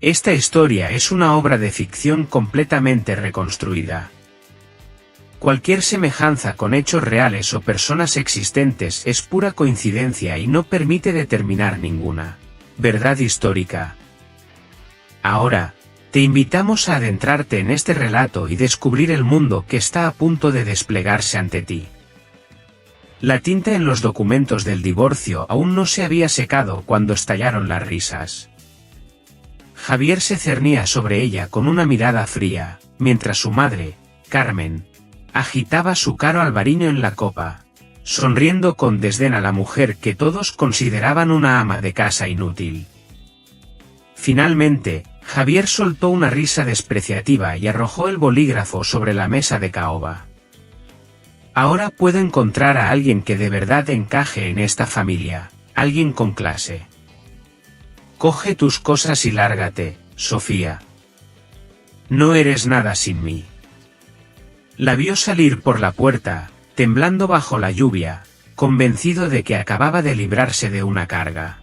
Esta historia es una obra de ficción completamente reconstruida. Cualquier semejanza con hechos reales o personas existentes es pura coincidencia y no permite determinar ninguna verdad histórica. Ahora, te invitamos a adentrarte en este relato y descubrir el mundo que está a punto de desplegarse ante ti. La tinta en los documentos del divorcio aún no se había secado cuando estallaron las risas. Javier se cernía sobre ella con una mirada fría, mientras su madre, Carmen, agitaba su caro albariño en la copa, sonriendo con desdén a la mujer que todos consideraban una ama de casa inútil. Finalmente, Javier soltó una risa despreciativa y arrojó el bolígrafo sobre la mesa de caoba. Ahora puedo encontrar a alguien que de verdad encaje en esta familia, alguien con clase. Coge tus cosas y lárgate, Sofía. No eres nada sin mí. La vio salir por la puerta, temblando bajo la lluvia, convencido de que acababa de librarse de una carga.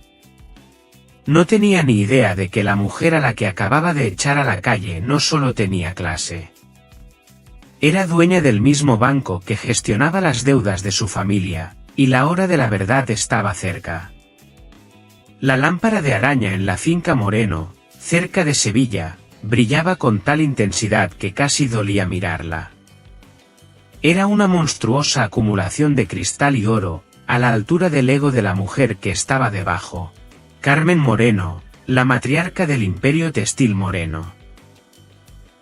No tenía ni idea de que la mujer a la que acababa de echar a la calle no solo tenía clase. Era dueña del mismo banco que gestionaba las deudas de su familia, y la hora de la verdad estaba cerca. La lámpara de araña en la finca Moreno, cerca de Sevilla, brillaba con tal intensidad que casi dolía mirarla. Era una monstruosa acumulación de cristal y oro, a la altura del ego de la mujer que estaba debajo. Carmen Moreno, la matriarca del Imperio Textil Moreno.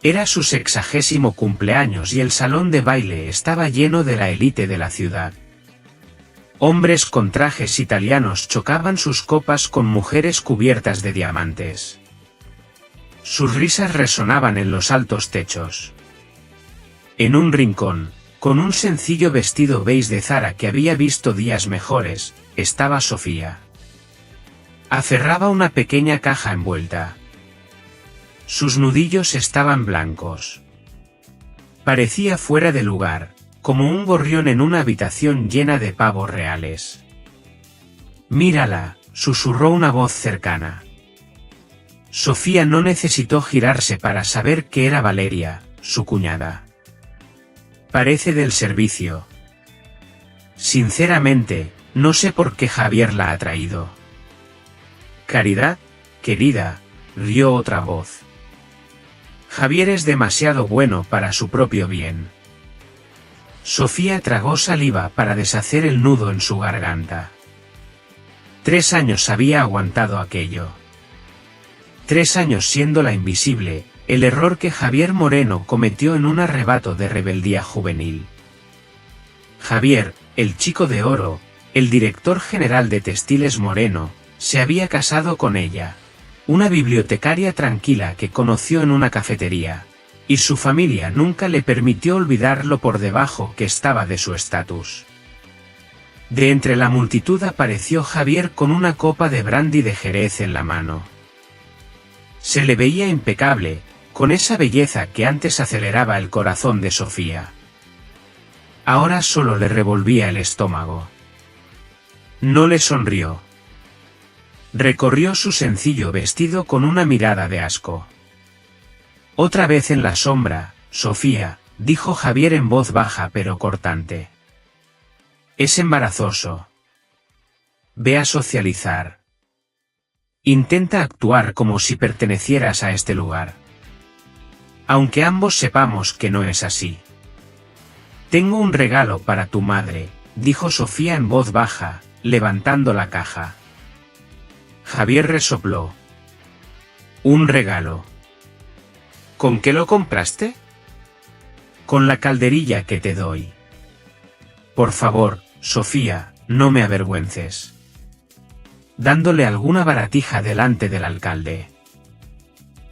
Era su 60º cumpleaños y el salón de baile estaba lleno de la élite de la ciudad. Hombres con trajes italianos chocaban sus copas con mujeres cubiertas de diamantes. Sus risas resonaban en los altos techos. En un rincón, con un sencillo vestido beige de Zara que había visto días mejores, estaba Sofía. Aferraba una pequeña caja envuelta. Sus nudillos estaban blancos. Parecía fuera de lugar, como un gorrión en una habitación llena de pavos reales. «Mírala», susurró una voz cercana. Sofía no necesitó girarse para saber que era Valeria, su cuñada. «Parece del servicio. Sinceramente, no sé por qué Javier la ha traído». «Caridad, querida», rió otra voz. «Javier es demasiado bueno para su propio bien». Sofía tragó saliva para deshacer el nudo en su garganta. 3 años había aguantado aquello. 3 años siendo la invisible, el error que Javier Moreno cometió en un arrebato de rebeldía juvenil. Javier, el chico de oro, el director general de Textiles Moreno, se había casado con ella, una bibliotecaria tranquila que conoció en una cafetería, y su familia nunca le permitió olvidar lo por debajo que estaba de su estatus. De entre la multitud apareció Javier con una copa de brandy de Jerez en la mano. Se le veía impecable, con esa belleza que antes aceleraba el corazón de Sofía. Ahora solo le revolvía el estómago. No le sonrió. Recorrió su sencillo vestido con una mirada de asco. «Otra vez en la sombra, Sofía», dijo Javier en voz baja pero cortante. «Es embarazoso. Ve a socializar. Intenta actuar como si pertenecieras a este lugar. Aunque ambos sepamos que no es así. Tengo un regalo para tu madre», dijo Sofía en voz baja, levantando la caja. Javier resopló. «¿Un regalo? ¿Con qué lo compraste?» «Con la calderilla que te doy». «Por favor, Sofía, no me avergüences». Dándole alguna baratija delante del alcalde.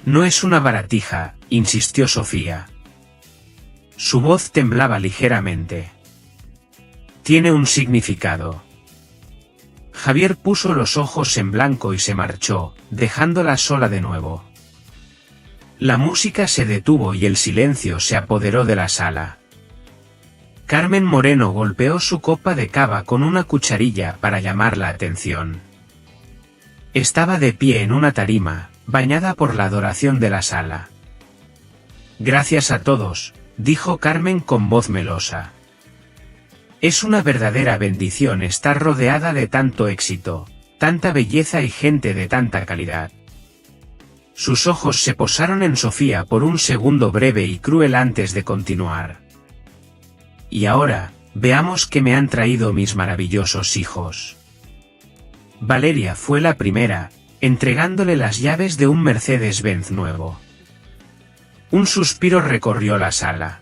«No es una baratija», insistió Sofía. Su voz temblaba ligeramente. «Tiene un significado». Javier puso los ojos en blanco y se marchó, dejándola sola de nuevo. La música se detuvo y el silencio se apoderó de la sala. Carmen Moreno golpeó su copa de cava con una cucharilla para llamar la atención. Estaba de pie en una tarima, bañada por la adoración de la sala. Gracias a todos, dijo Carmen con voz melosa. Es una verdadera bendición estar rodeada de tanto éxito, tanta belleza y gente de tanta calidad. Sus ojos se posaron en Sofía por un segundo breve y cruel antes de continuar. Y ahora, veamos qué me han traído mis maravillosos hijos. Valeria fue la primera, entregándole las llaves de un Mercedes-Benz nuevo. Un suspiro recorrió la sala.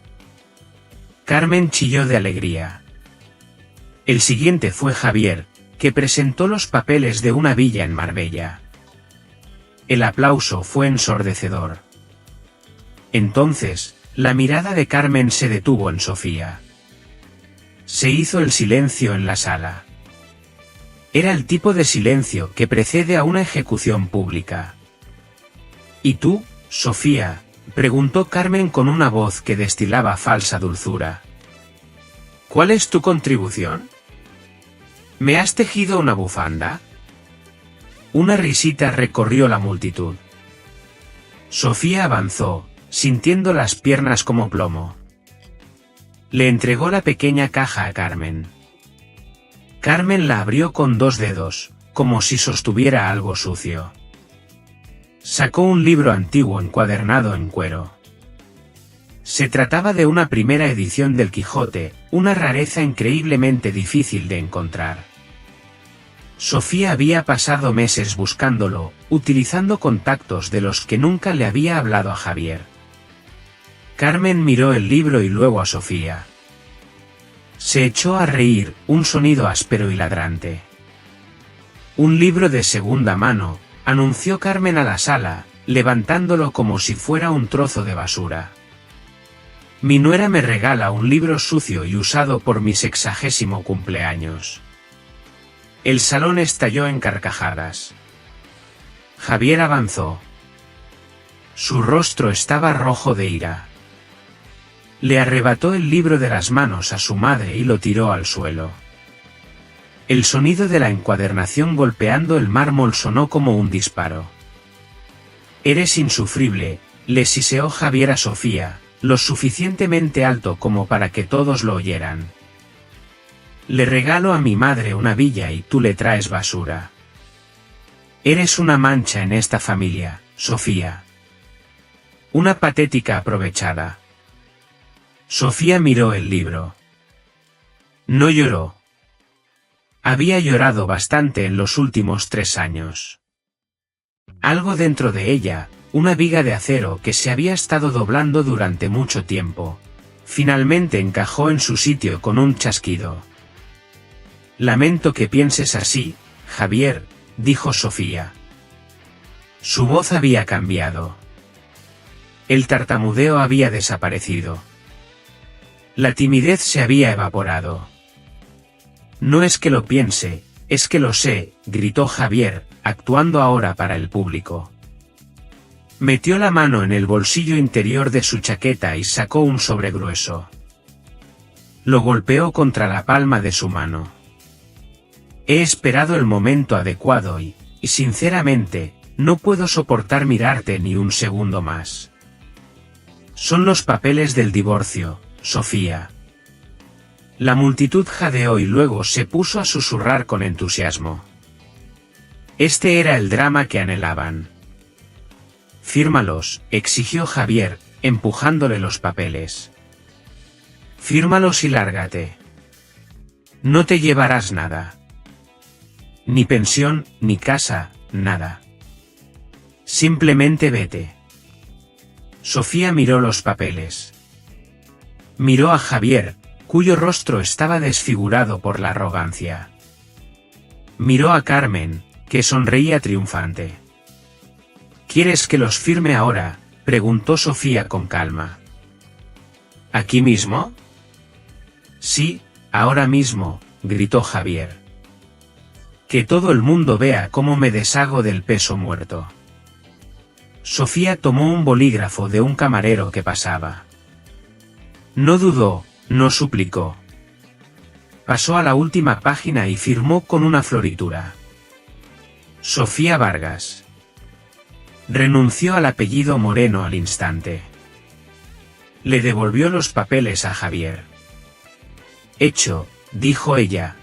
Carmen chilló de alegría. El siguiente fue Javier, que presentó los papeles de una villa en Marbella. El aplauso fue ensordecedor. Entonces, la mirada de Carmen se detuvo en Sofía. Se hizo el silencio en la sala. Era el tipo de silencio que precede a una ejecución pública. ¿Y tú, Sofía?, preguntó Carmen con una voz que destilaba falsa dulzura. ¿Cuál es tu contribución? ¿Me has tejido una bufanda? Una risita recorrió la multitud. Sofía avanzó, sintiendo las piernas como plomo. Le entregó la pequeña caja a Carmen. Carmen la abrió con 2 dedos, como si sostuviera algo sucio. Sacó un libro antiguo encuadernado en cuero. Se trataba de una primera edición del Quijote, una rareza increíblemente difícil de encontrar. Sofía había pasado meses buscándolo, utilizando contactos de los que nunca le había hablado a Javier. Carmen miró el libro y luego a Sofía. Se echó a reír, un sonido áspero y ladrante. Un libro de segunda mano, anunció Carmen a la sala, levantándolo como si fuera un trozo de basura. Mi nuera me regala un libro sucio y usado por mi 60º cumpleaños. El salón estalló en carcajadas. Javier avanzó. Su rostro estaba rojo de ira. Le arrebató el libro de las manos a su madre y lo tiró al suelo. El sonido de la encuadernación golpeando el mármol sonó como un disparo. Eres insufrible, le siseó Javier a Sofía, lo suficientemente alto como para que todos lo oyeran. Le regalo a mi madre una villa y tú le traes basura. Eres una mancha en esta familia, Sofía. Una patética aprovechada. Sofía miró el libro. No lloró. Había llorado bastante en los últimos 3 años. Algo dentro de ella, una viga de acero que se había estado doblando durante mucho tiempo, finalmente encajó en su sitio con un chasquido. Lamento que pienses así, Javier, dijo Sofía. Su voz había cambiado. El tartamudeo había desaparecido. La timidez se había evaporado. No es que lo piense, es que lo sé, gritó Javier, actuando ahora para el público. Metió la mano en el bolsillo interior de su chaqueta y sacó un sobre grueso. Lo golpeó contra la palma de su mano. He esperado el momento adecuado y sinceramente, no puedo soportar mirarte ni un segundo más. Son los papeles del divorcio, Sofía. La multitud jadeó y luego se puso a susurrar con entusiasmo. Este era el drama que anhelaban. Fírmalos, exigió Javier, empujándole los papeles. Fírmalos y lárgate. No te llevarás nada. Ni pensión, ni casa, nada. Simplemente vete. Sofía miró los papeles. Miró a Javier, cuyo rostro estaba desfigurado por la arrogancia. Miró a Carmen, que sonreía triunfante. ¿Quieres que los firme ahora?, preguntó Sofía con calma. ¿Aquí mismo? Sí, ahora mismo, gritó Javier. Que todo el mundo vea cómo me deshago del peso muerto. Sofía tomó un bolígrafo de un camarero que pasaba. No dudó, no suplicó. Pasó a la última página y firmó con una floritura. Sofía Vargas. Renunció al apellido Moreno al instante. Le devolvió los papeles a Javier. Hecho, dijo ella.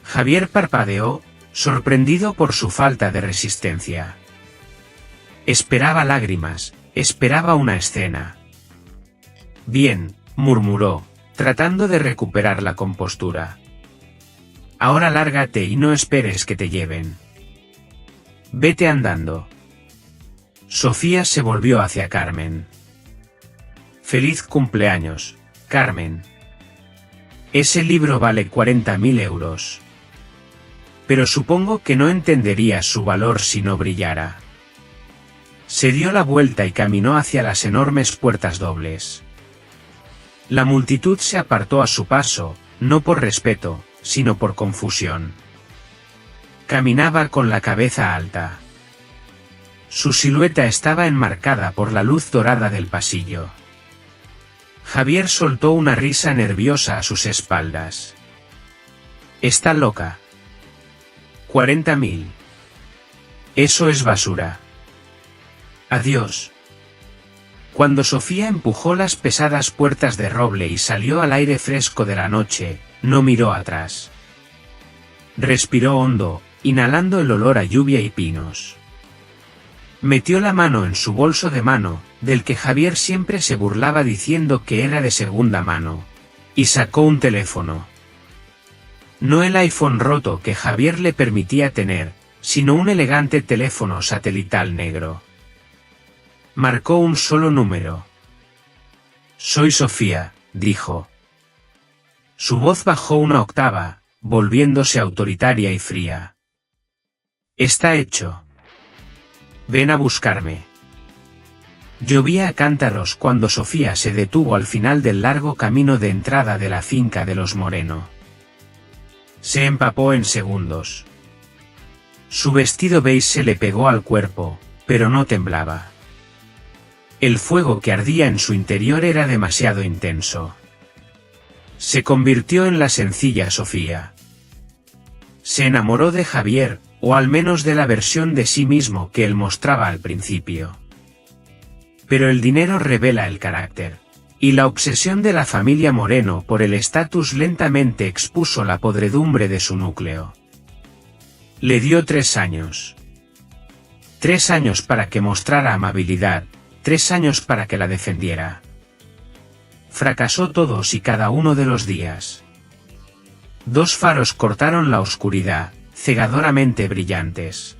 Javier parpadeó, sorprendido por su falta de resistencia. Esperaba lágrimas, esperaba una escena. Bien, murmuró, tratando de recuperar la compostura. Ahora lárgate y no esperes que te lleven. Vete andando. Sofía se volvió hacia Carmen. Feliz cumpleaños, Carmen. Ese libro vale 40.000 euros. Pero supongo que no entenderías su valor si no brillara. Se dio la vuelta y caminó hacia las enormes puertas dobles. La multitud se apartó a su paso, no por respeto, sino por confusión. Caminaba con la cabeza alta. Su silueta estaba enmarcada por la luz dorada del pasillo. Javier soltó una risa nerviosa a sus espaldas. Está loca. 40.000. Eso es basura. Adiós. Cuando Sofía empujó las pesadas puertas de roble y salió al aire fresco de la noche, no miró atrás. Respiró hondo, inhalando el olor a lluvia y pinos. Metió la mano en su bolso de mano, del que Javier siempre se burlaba diciendo que era de segunda mano, y sacó un teléfono. No el iPhone roto que Javier le permitía tener, sino un elegante teléfono satelital negro. Marcó un solo número. Soy Sofía, dijo. Su voz bajó una octava, volviéndose autoritaria y fría. Está hecho. Ven a buscarme. Llovía a cántaros cuando Sofía se detuvo al final del largo camino de entrada de la finca de los Moreno. Se empapó en segundos. Su vestido beige se le pegó al cuerpo, pero no temblaba. El fuego que ardía en su interior era demasiado intenso. Se convirtió en la sencilla Sofía. Se enamoró de Javier, o al menos de la versión de sí mismo que él mostraba al principio. Pero el dinero revela el carácter, y la obsesión de la familia Moreno por el estatus lentamente expuso la podredumbre de su núcleo. Le dio 3 años. 3 años para que mostrara amabilidad, 3 años para que la defendiera. Fracasó todos y cada uno de los días. 2 faros cortaron la oscuridad, cegadoramente brillantes.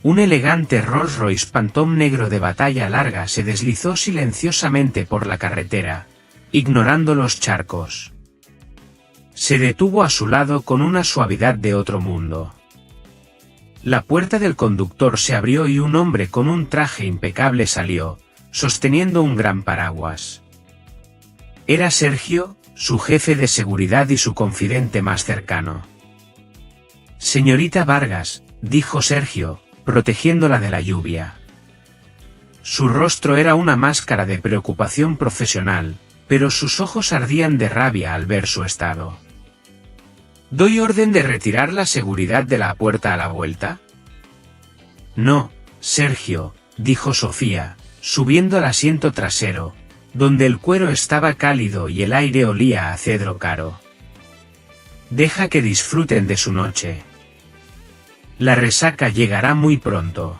Un elegante Rolls Royce Phantom negro de batalla larga se deslizó silenciosamente por la carretera, ignorando los charcos. Se detuvo a su lado con una suavidad de otro mundo. La puerta del conductor se abrió y un hombre con un traje impecable salió, sosteniendo un gran paraguas. Era Sergio, su jefe de seguridad y su confidente más cercano. Señorita Vargas, dijo Sergio, protegiéndola de la lluvia. Su rostro era una máscara de preocupación profesional, pero sus ojos ardían de rabia al ver su estado. ¿Doy orden de retirar la seguridad de la puerta a la vuelta? No, Sergio, dijo Sofía, subiendo al asiento trasero, donde el cuero estaba cálido y el aire olía a cedro caro. Deja que disfruten de su noche. La resaca llegará muy pronto.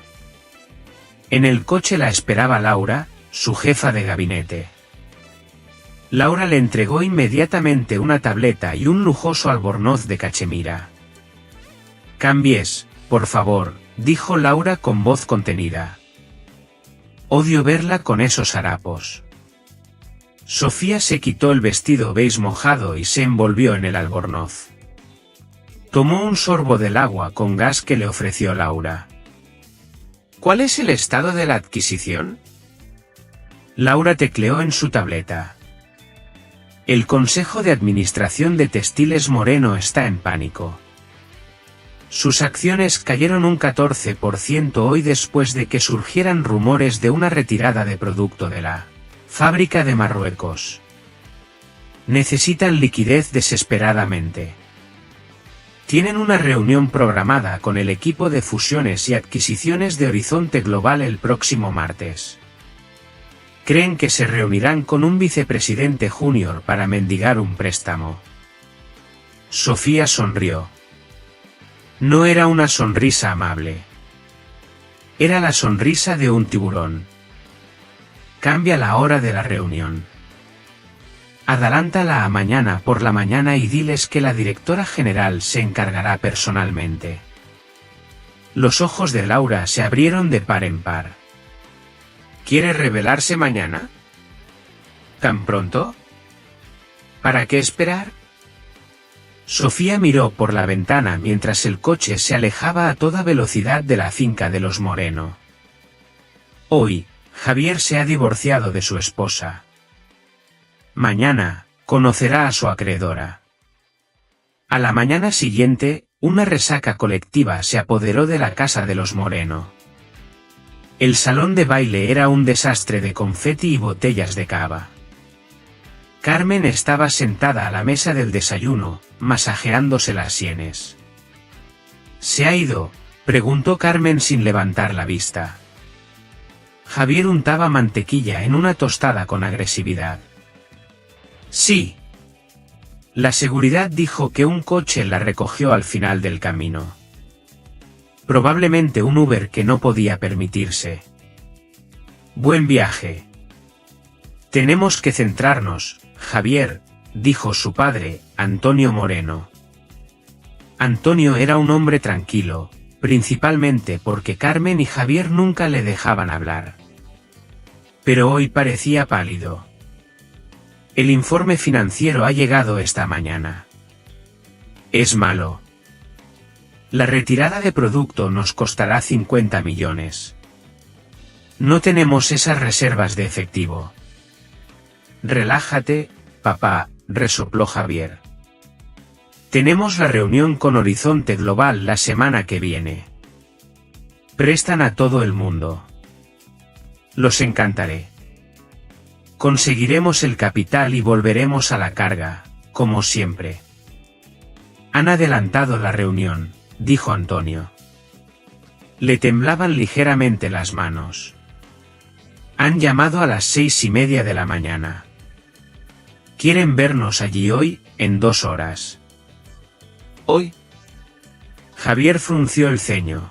En el coche la esperaba Laura, su jefa de gabinete. Laura le entregó inmediatamente una tableta y un lujoso albornoz de cachemira. Cambies, por favor, dijo Laura con voz contenida. Odio verla con esos harapos. Sofía se quitó el vestido beige mojado y se envolvió en el albornoz. Tomó un sorbo del agua con gas que le ofreció Laura. ¿Cuál es el estado de la adquisición? Laura tecleó en su tableta. El Consejo de Administración de Textiles Moreno está en pánico. Sus acciones cayeron un 14% hoy después de que surgieran rumores de una retirada de producto de la fábrica de Marruecos. Necesitan liquidez desesperadamente. Tienen una reunión programada con el equipo de fusiones y adquisiciones de Horizonte Global el próximo martes. Creen que se reunirán con un vicepresidente junior para mendigar un préstamo. Sofía sonrió. No era una sonrisa amable. Era la sonrisa de un tiburón. Cambia la hora de la reunión. Adelántala a mañana por la mañana y diles que la directora general se encargará personalmente. Los ojos de Laura se abrieron de par en par. ¿Quiere revelarse mañana? ¿Tan pronto? ¿Para qué esperar? Sofía miró por la ventana mientras el coche se alejaba a toda velocidad de la finca de los Moreno. Hoy, Javier se ha divorciado de su esposa. Mañana, conocerá a su acreedora. A la mañana siguiente, una resaca colectiva se apoderó de la casa de los Moreno. El salón de baile era un desastre de confeti y botellas de cava. Carmen estaba sentada a la mesa del desayuno, masajeándose las sienes. ¿Se ha ido?, preguntó Carmen sin levantar la vista. Javier untaba mantequilla en una tostada con agresividad. Sí. La seguridad dijo que un coche la recogió al final del camino. Probablemente un Uber que no podía permitirse. Buen viaje. Tenemos que centrarnos, Javier, dijo su padre, Antonio Moreno. Antonio era un hombre tranquilo, principalmente porque Carmen y Javier nunca le dejaban hablar. Pero hoy parecía pálido. El informe financiero ha llegado esta mañana. Es malo. La retirada de producto nos costará 50 millones. No tenemos esas reservas de efectivo. Relájate, papá, resopló Javier. Tenemos la reunión con Horizonte Global la semana que viene. Prestan a todo el mundo. Los encantaré. Conseguiremos el capital y volveremos a la carga, como siempre. Han adelantado la reunión, dijo Antonio. Le temblaban ligeramente las manos. Han llamado a las 6:30 de la mañana. Quieren vernos allí hoy, en 2 horas. ¿Hoy? Javier frunció el ceño.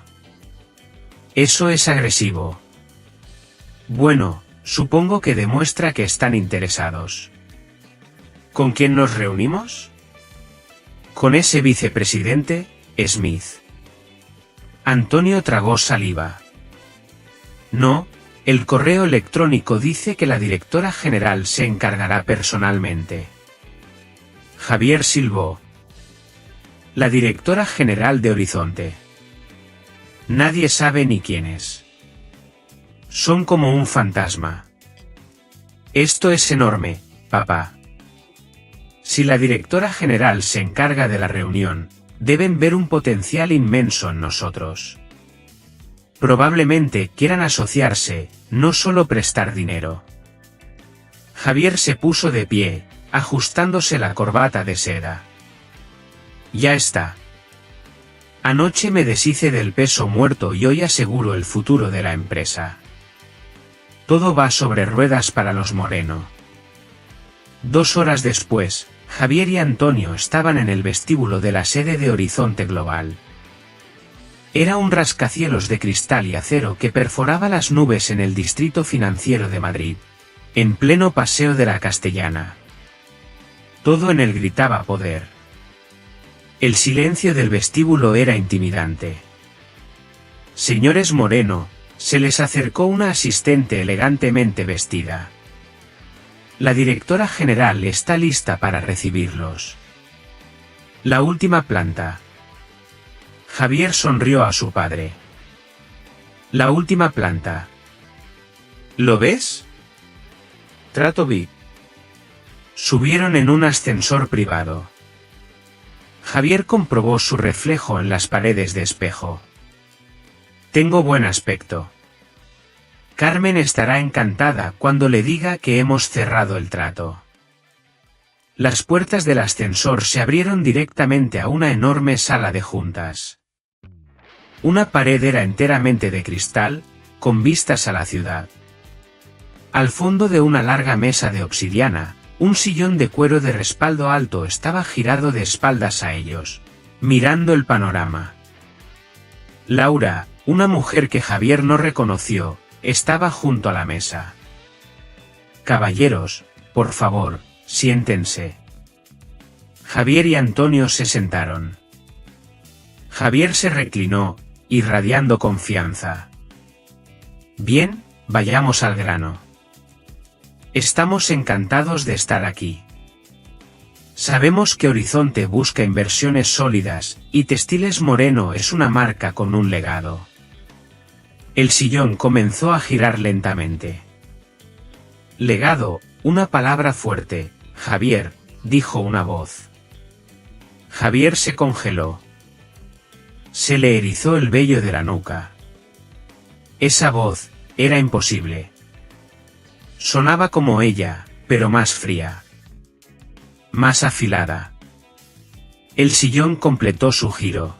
Eso es agresivo. Bueno, supongo que demuestra que están interesados. ¿Con quién nos reunimos? Con ese vicepresidente, Smith. Antonio tragó saliva. No, el correo electrónico dice que la directora general se encargará personalmente. Javier silbó. La directora general de Horizonte. Nadie sabe ni quién es. Son como un fantasma. Esto es enorme, papá. Si la directora general se encarga de la reunión, deben ver un potencial inmenso en nosotros. Probablemente quieran asociarse, no solo prestar dinero. Javier se puso de pie, ajustándose la corbata de seda. Ya está. Anoche me deshice del peso muerto y hoy aseguro el futuro de la empresa. Todo va sobre ruedas para los Moreno. 2 horas después, Javier y Antonio estaban en el vestíbulo de la sede de Horizonte Global. Era un rascacielos de cristal y acero que perforaba las nubes en el distrito financiero de Madrid, en pleno paseo de la Castellana. Todo en él gritaba poder. El silencio del vestíbulo era intimidante. Señores Moreno, se les acercó una asistente elegantemente vestida. La directora general está lista para recibirlos. La última planta. Javier sonrió a su padre. La última planta. ¿Lo ves? Trato VIP. Subieron en un ascensor privado. Javier comprobó su reflejo en las paredes de espejo. Tengo buen aspecto. Carmen estará encantada cuando le diga que hemos cerrado el trato. Las puertas del ascensor se abrieron directamente a una enorme sala de juntas. Una pared era enteramente de cristal, con vistas a la ciudad. Al fondo de una larga mesa de obsidiana, un sillón de cuero de respaldo alto estaba girado de espaldas a ellos, mirando el panorama. Laura, una mujer que Javier no reconoció, estaba junto a la mesa. «Caballeros, por favor, siéntense». Javier y Antonio se sentaron. Javier se reclinó, irradiando confianza. «Bien, vayamos al grano. Estamos encantados de estar aquí. Sabemos que Horizonte busca inversiones sólidas, y Textiles Moreno es una marca con un legado». El sillón comenzó a girar lentamente. «Legado, una palabra fuerte, Javier», dijo una voz. Javier se congeló. Se le erizó el vello de la nuca. Esa voz era imposible. Sonaba como ella, pero más fría. Más afilada. El sillón completó su giro.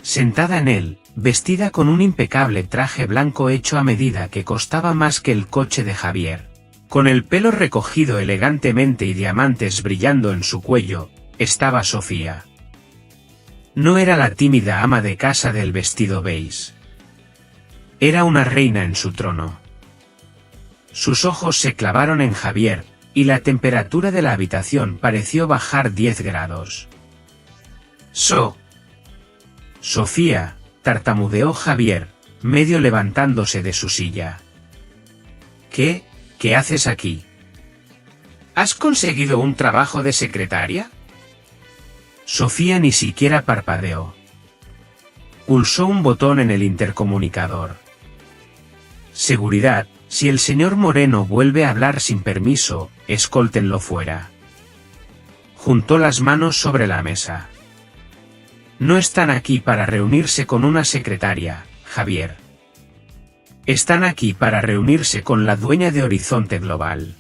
Sentada en él, vestida con un impecable traje blanco hecho a medida que costaba más que el coche de Javier, con el pelo recogido elegantemente y diamantes brillando en su cuello, estaba Sofía. No era la tímida ama de casa del vestido beige. Era una reina en su trono. Sus ojos se clavaron en Javier, y la temperatura de la habitación pareció bajar 10 grados. Sofía, tartamudeó Javier, medio levantándose de su silla. ¿Qué haces aquí? ¿Has conseguido un trabajo de secretaria? Sofía ni siquiera parpadeó. Pulsó un botón en el intercomunicador. Seguridad, si el señor Moreno vuelve a hablar sin permiso, escóltenlo fuera. Juntó las manos sobre la mesa. No están aquí para reunirse con una secretaria, Javier. Están aquí para reunirse con la dueña de Horizonte Global.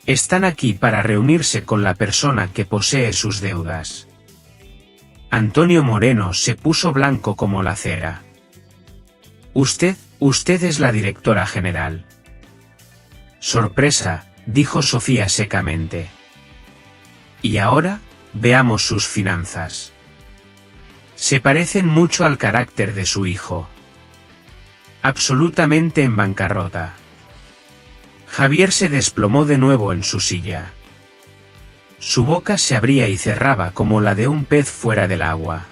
Están aquí para reunirse con la persona que posee sus deudas. Antonio Moreno se puso blanco como la cera. Usted es la directora general. Sorpresa, dijo Sofía secamente. Y ahora, veamos sus finanzas. Se parecen mucho al carácter de su hijo. Absolutamente en bancarrota. Javier se desplomó de nuevo en su silla. Su boca se abría y cerraba como la de un pez fuera del agua.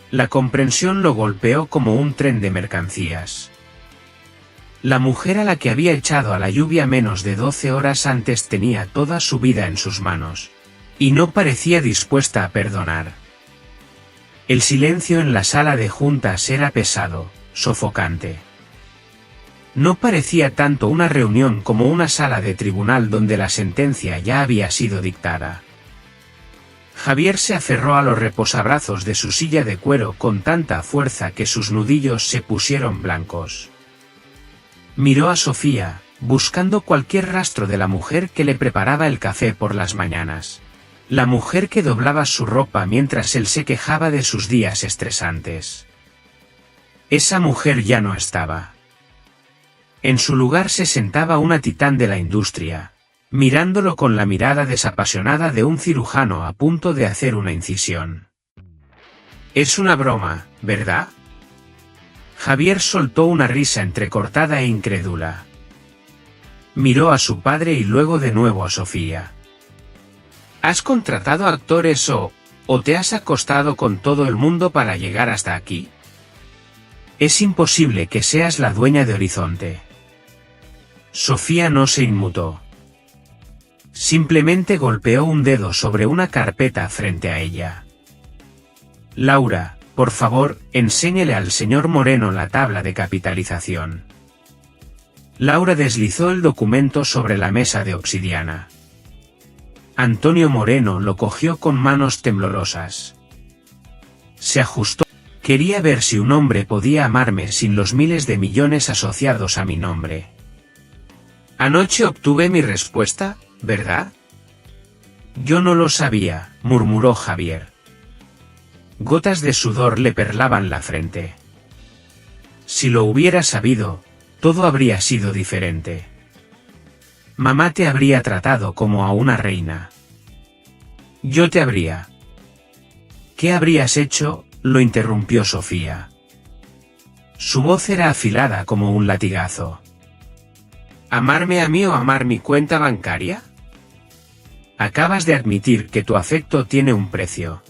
La comprensión lo golpeó como un tren de mercancías. La mujer a la que había echado a la lluvia menos de 12 horas antes tenía toda su vida en sus manos. Y no parecía dispuesta a perdonar. El silencio en la sala de juntas era pesado, sofocante. No parecía tanto una reunión como una sala de tribunal donde la sentencia ya había sido dictada. Javier se aferró a los reposabrazos de su silla de cuero con tanta fuerza que sus nudillos se pusieron blancos. Miró a Sofía, buscando cualquier rastro de la mujer que le preparaba el café por las mañanas. La mujer que doblaba su ropa mientras él se quejaba de sus días estresantes. Esa mujer ya no estaba. En su lugar se sentaba una titán de la industria, mirándolo con la mirada desapasionada de un cirujano a punto de hacer una incisión. Es una broma, ¿verdad? Javier soltó una risa entrecortada e incrédula. Miró a su padre y luego de nuevo a Sofía. ¿Has contratado actores o te has acostado con todo el mundo para llegar hasta aquí? Es imposible que seas la dueña de Horizonte. Sofía no se inmutó. Simplemente golpeó un dedo sobre una carpeta frente a ella. Laura, por favor, enséñele al señor Moreno la tabla de capitalización. Laura deslizó el documento sobre la mesa de obsidiana. Antonio Moreno lo cogió con manos temblorosas. Se ajustó. Quería ver si un hombre podía amarme sin los miles de millones asociados a mi nombre. Anoche obtuve mi respuesta, ¿verdad? Yo no lo sabía, murmuró Javier. Gotas de sudor le perlaban la frente. Si lo hubiera sabido, todo habría sido diferente. Mamá te habría tratado como a una reina. Yo te habría. ¿Qué habrías hecho?, lo interrumpió Sofía. Su voz era afilada como un latigazo. ¿Amarme a mí o amar mi cuenta bancaria? Acabas de admitir que tu afecto tiene un precio.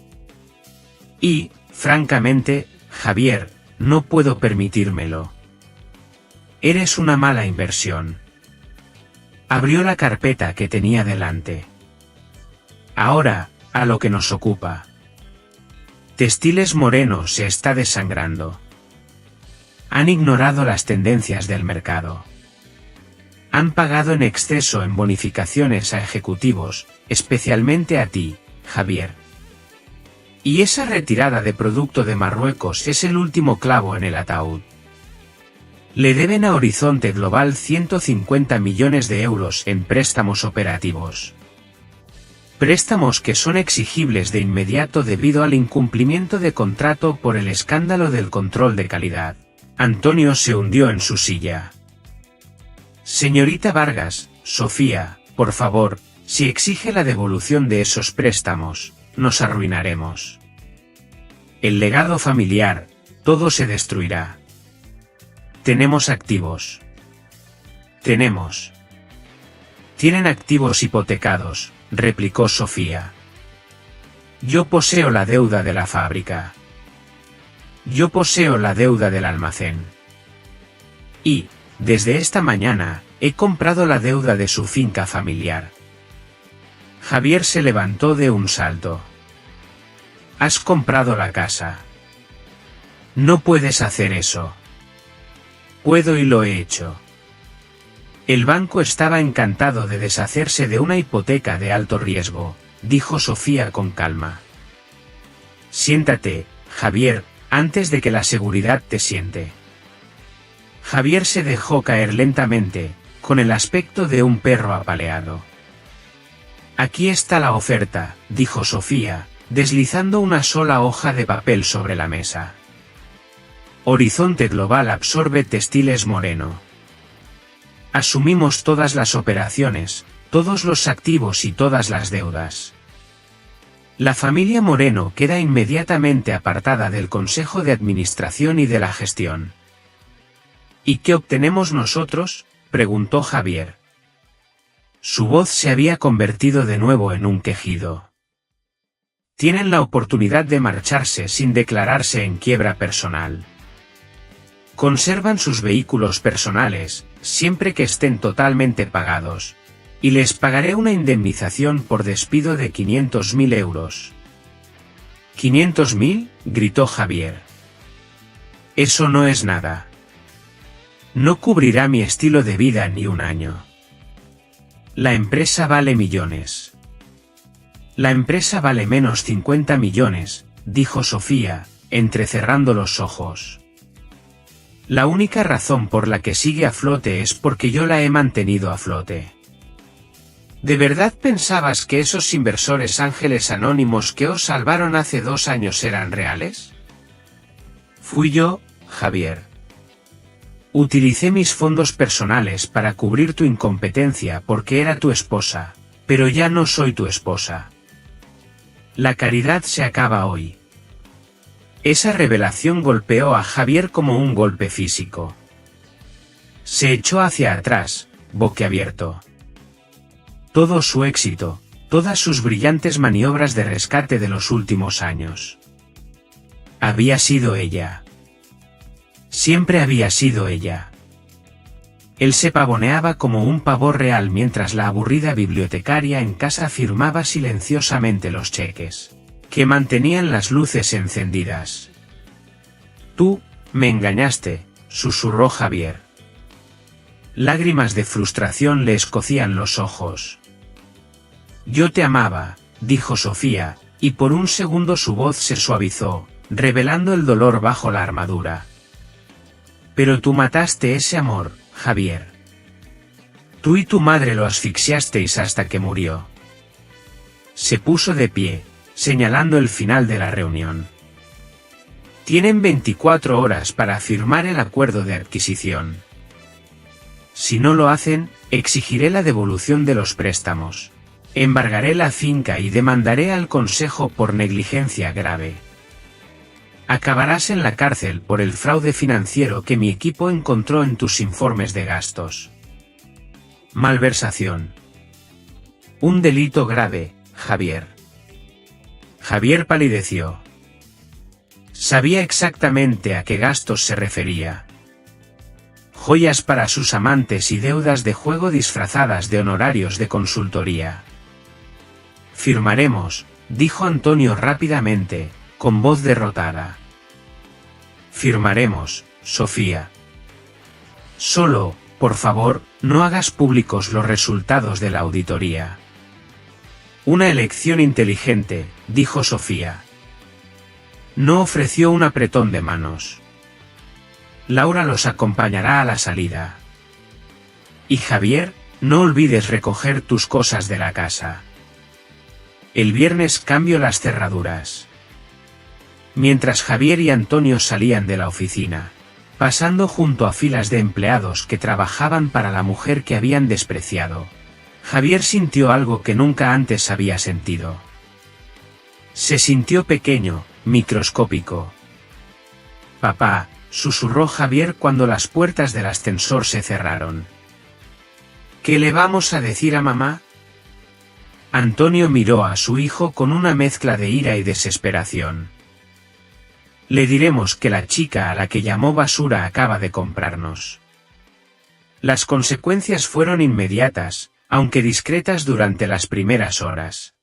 Y, francamente, Javier, no puedo permitírmelo. Eres una mala inversión. Abrió la carpeta que tenía delante. Ahora, a lo que nos ocupa. Textiles Moreno se está desangrando. Han ignorado las tendencias del mercado. Han pagado en exceso en bonificaciones a ejecutivos, especialmente a ti, Javier. Y esa retirada de producto de Marruecos es el último clavo en el ataúd. Le deben a Horizonte Global 150 millones de euros en préstamos operativos. Préstamos que son exigibles de inmediato debido al incumplimiento de contrato por el escándalo del control de calidad. Antonio se hundió en su silla. Señorita Vargas, Sofía, por favor, si exige la devolución de esos préstamos, nos arruinaremos. El legado familiar, todo se destruirá. Tenemos activos. Tenemos. Tienen activos hipotecados, replicó Sofía. Yo poseo la deuda de la fábrica. Yo poseo la deuda del almacén. Y, desde esta mañana, he comprado la deuda de su finca familiar. Javier se levantó de un salto. Has comprado la casa. No puedes hacer eso. Puedo y lo he hecho. El banco estaba encantado de deshacerse de una hipoteca de alto riesgo, dijo Sofía con calma. Siéntate, Javier, antes de que la seguridad te siente. Javier se dejó caer lentamente, con el aspecto de un perro apaleado. Aquí está la oferta, dijo Sofía, deslizando una sola hoja de papel sobre la mesa. Horizonte Global absorbe Textiles Moreno. Asumimos todas las operaciones, todos los activos y todas las deudas. La familia Moreno queda inmediatamente apartada del Consejo de Administración y de la gestión. ¿Y qué obtenemos nosotros?, preguntó Javier. Su voz se había convertido de nuevo en un quejido. Tienen la oportunidad de marcharse sin declararse en quiebra personal. Conservan sus vehículos personales, siempre que estén totalmente pagados. Y les pagaré una indemnización por despido de 500.000 euros. ¿500.000? Gritó Javier. Eso no es nada. No cubrirá mi estilo de vida ni un año. La empresa vale millones. La empresa vale menos 50 millones, dijo Sofía, entrecerrando los ojos. La única razón por la que sigue a flote es porque yo la he mantenido a flote. ¿De verdad pensabas que esos inversores ángeles anónimos que os salvaron hace 2 años eran reales? Fui yo, Javier. Utilicé mis fondos personales para cubrir tu incompetencia porque era tu esposa, pero ya no soy tu esposa. La caridad se acaba hoy. Esa revelación golpeó a Javier como un golpe físico. Se echó hacia atrás, boquiabierto. Todo su éxito, todas sus brillantes maniobras de rescate de los últimos años. Había sido ella. Siempre había sido ella. Él se pavoneaba como un pavo real mientras la aburrida bibliotecaria en casa firmaba silenciosamente los cheques, que mantenían las luces encendidas. Tú, me engañaste, susurró Javier. Lágrimas de frustración le escocían los ojos. Yo te amaba, dijo Sofía, y por un segundo su voz se suavizó, revelando el dolor bajo la armadura. Pero tú mataste ese amor, Javier. Tú y tu madre lo asfixiasteis hasta que murió. Se puso de pie, señalando el final de la reunión. Tienen 24 horas para firmar el acuerdo de adquisición. Si no lo hacen, exigiré la devolución de los préstamos. Embargaré la finca y demandaré al consejo por negligencia grave. Acabarás en la cárcel por el fraude financiero que mi equipo encontró en tus informes de gastos. Malversación. Un delito grave, Javier. Javier palideció. Sabía exactamente a qué gastos se refería. Joyas para sus amantes y deudas de juego disfrazadas de honorarios de consultoría. Firmaremos, dijo Antonio rápidamente, con voz derrotada. Firmaremos, Sofía. Solo, por favor, no hagas públicos los resultados de la auditoría. Una elección inteligente, dijo Sofía. No ofreció un apretón de manos. Laura los acompañará a la salida. Y Javier, no olvides recoger tus cosas de la casa. El viernes cambio las cerraduras. Mientras Javier y Antonio salían de la oficina, pasando junto a filas de empleados que trabajaban para la mujer que habían despreciado, Javier sintió algo que nunca antes había sentido. Se sintió pequeño, microscópico. Papá, susurró Javier cuando las puertas del ascensor se cerraron. ¿Qué le vamos a decir a mamá? Antonio miró a su hijo con una mezcla de ira y desesperación. Le diremos que la chica a la que llamó basura acaba de comprarnos. Las consecuencias fueron inmediatas, aunque discretas durante las primeras horas.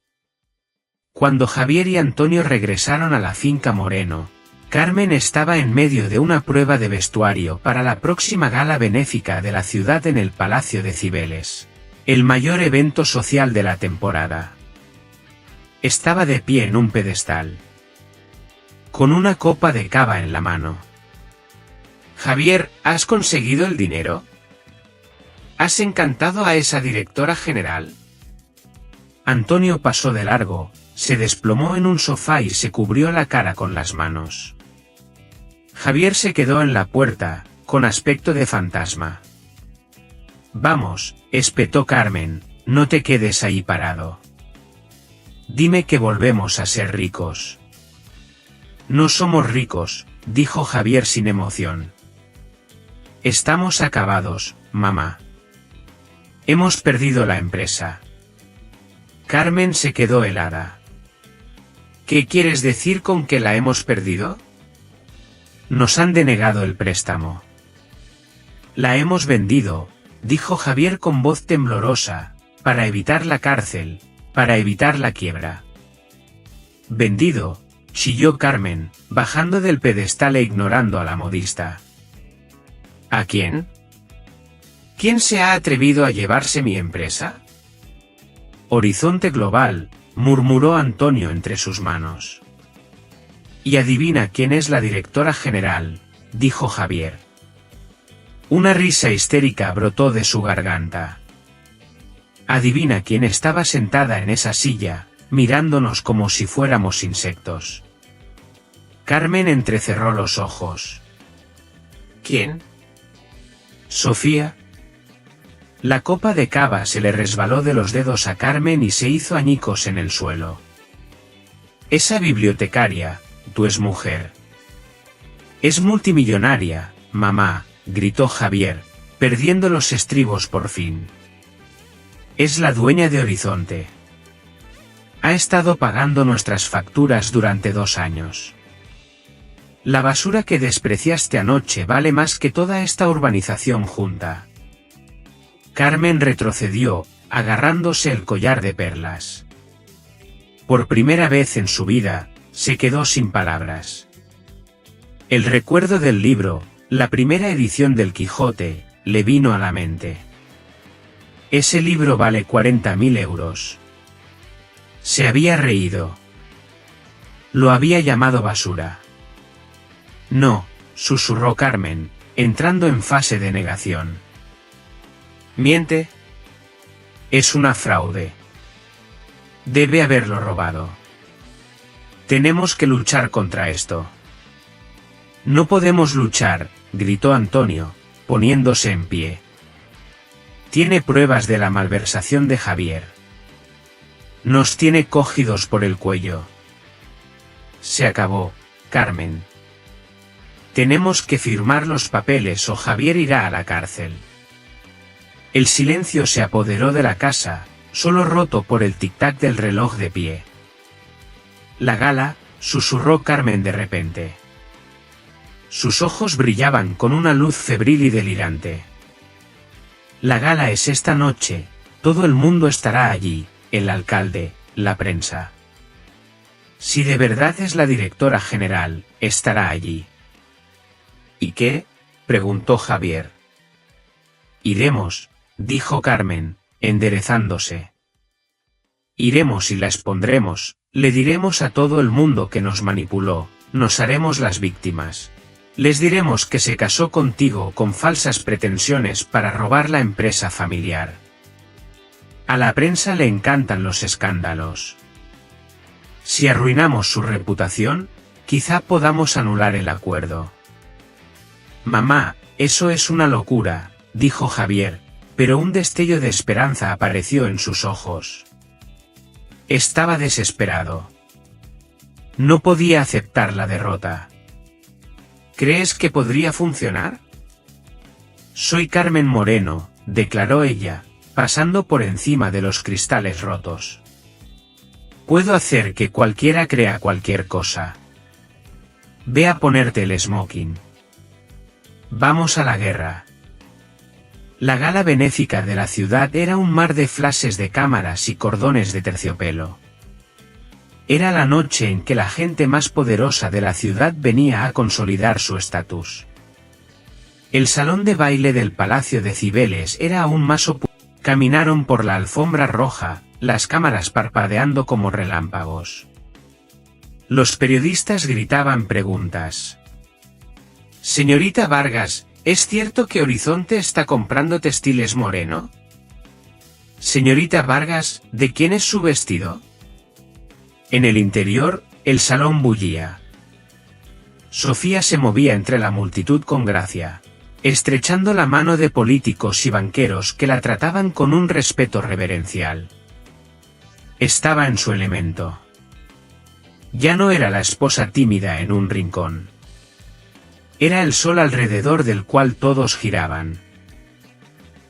Cuando Javier y Antonio regresaron a la finca Moreno, Carmen estaba en medio de una prueba de vestuario para la próxima gala benéfica de la ciudad en el Palacio de Cibeles, el mayor evento social de la temporada. Estaba de pie en un pedestal, con una copa de cava en la mano. Javier, ¿has conseguido el dinero? ¿Has encantado a esa directora general? Antonio pasó de largo, se desplomó en un sofá y se cubrió la cara con las manos. Javier se quedó en la puerta, con aspecto de fantasma. Vamos, espetó Carmen, no te quedes ahí parado. Dime que volvemos a ser ricos. No somos ricos, dijo Javier sin emoción. Estamos acabados, mamá. Hemos perdido la empresa. Carmen se quedó helada. ¿Qué quieres decir con que la hemos perdido? Nos han denegado el préstamo. La hemos vendido, dijo Javier con voz temblorosa, para evitar la cárcel, para evitar la quiebra. Vendido, chilló Carmen, bajando del pedestal e ignorando a la modista. ¿A quién? ¿Quién se ha atrevido a llevarse mi empresa? Horizonte Global, murmuró Antonio entre sus manos. Y adivina quién es la directora general, dijo Javier. Una risa histérica brotó de su garganta. Adivina quién estaba sentada en esa silla, mirándonos como si fuéramos insectos. Carmen entrecerró los ojos. ¿Quién? Sofía. La copa de cava se le resbaló de los dedos a Carmen y se hizo añicos en el suelo. Esa bibliotecaria, tu exmujer. Es multimillonaria, mamá, gritó Javier, perdiendo los estribos por fin. Es la dueña de Horizonte. Ha estado pagando nuestras facturas durante 2 años. La basura que despreciaste anoche vale más que toda esta urbanización junta. Carmen retrocedió, agarrándose el collar de perlas. Por primera vez en su vida, se quedó sin palabras. El recuerdo del libro, la primera edición del Quijote, le vino a la mente. Ese libro vale 40.000 euros. Se había reído. Lo había llamado basura. No, susurró Carmen, entrando en fase de negación. Miente, Es una fraude. Debe haberlo robado. Tenemos que luchar contra esto. No podemos luchar, gritó Antonio, poniéndose en pie. Tiene pruebas de la malversación de Javier. Nos tiene cogidos por el cuello. Se acabó, Carmen. Tenemos que firmar los papeles o Javier irá a la cárcel. El silencio se apoderó de la casa, solo roto por el tic-tac del reloj de pie. La gala, susurró Carmen de repente. Sus ojos brillaban con una luz febril y delirante. La gala es esta noche, todo el mundo estará allí, el alcalde, la prensa. Si de verdad es la directora general, estará allí. ¿Y qué?, preguntó Javier. Iremos, dijo Carmen, enderezándose. Iremos y la expondremos, le diremos a todo el mundo que nos manipuló, nos haremos las víctimas. Les diremos que se casó contigo con falsas pretensiones para robar la empresa familiar. A la prensa le encantan los escándalos. Si arruinamos su reputación, quizá podamos anular el acuerdo. Mamá, eso es una locura, dijo Javier, pero un destello de esperanza apareció en sus ojos. Estaba desesperado. No podía aceptar la derrota. ¿Crees que podría funcionar? Soy Carmen Moreno, declaró ella, pasando por encima de los cristales rotos. Puedo hacer que cualquiera crea cualquier cosa. Ve a ponerte el smoking. Vamos a la guerra. La gala benéfica de la ciudad era un mar de flashes de cámaras y cordones de terciopelo. Era la noche en que la gente más poderosa de la ciudad venía a consolidar su estatus. El salón de baile del Palacio de Cibeles era aún más opulento. Caminaron por la alfombra roja, las cámaras parpadeando como relámpagos. Los periodistas gritaban preguntas. Señorita Vargas, ¿es cierto que Horizonte está comprando textiles Moreno? Señorita Vargas, ¿de quién es su vestido? En el interior, el salón bullía. Sofía se movía entre la multitud con gracia, estrechando la mano de políticos y banqueros que la trataban con un respeto reverencial. Estaba en su elemento. Ya no era la esposa tímida en un rincón. Era el sol alrededor del cual todos giraban.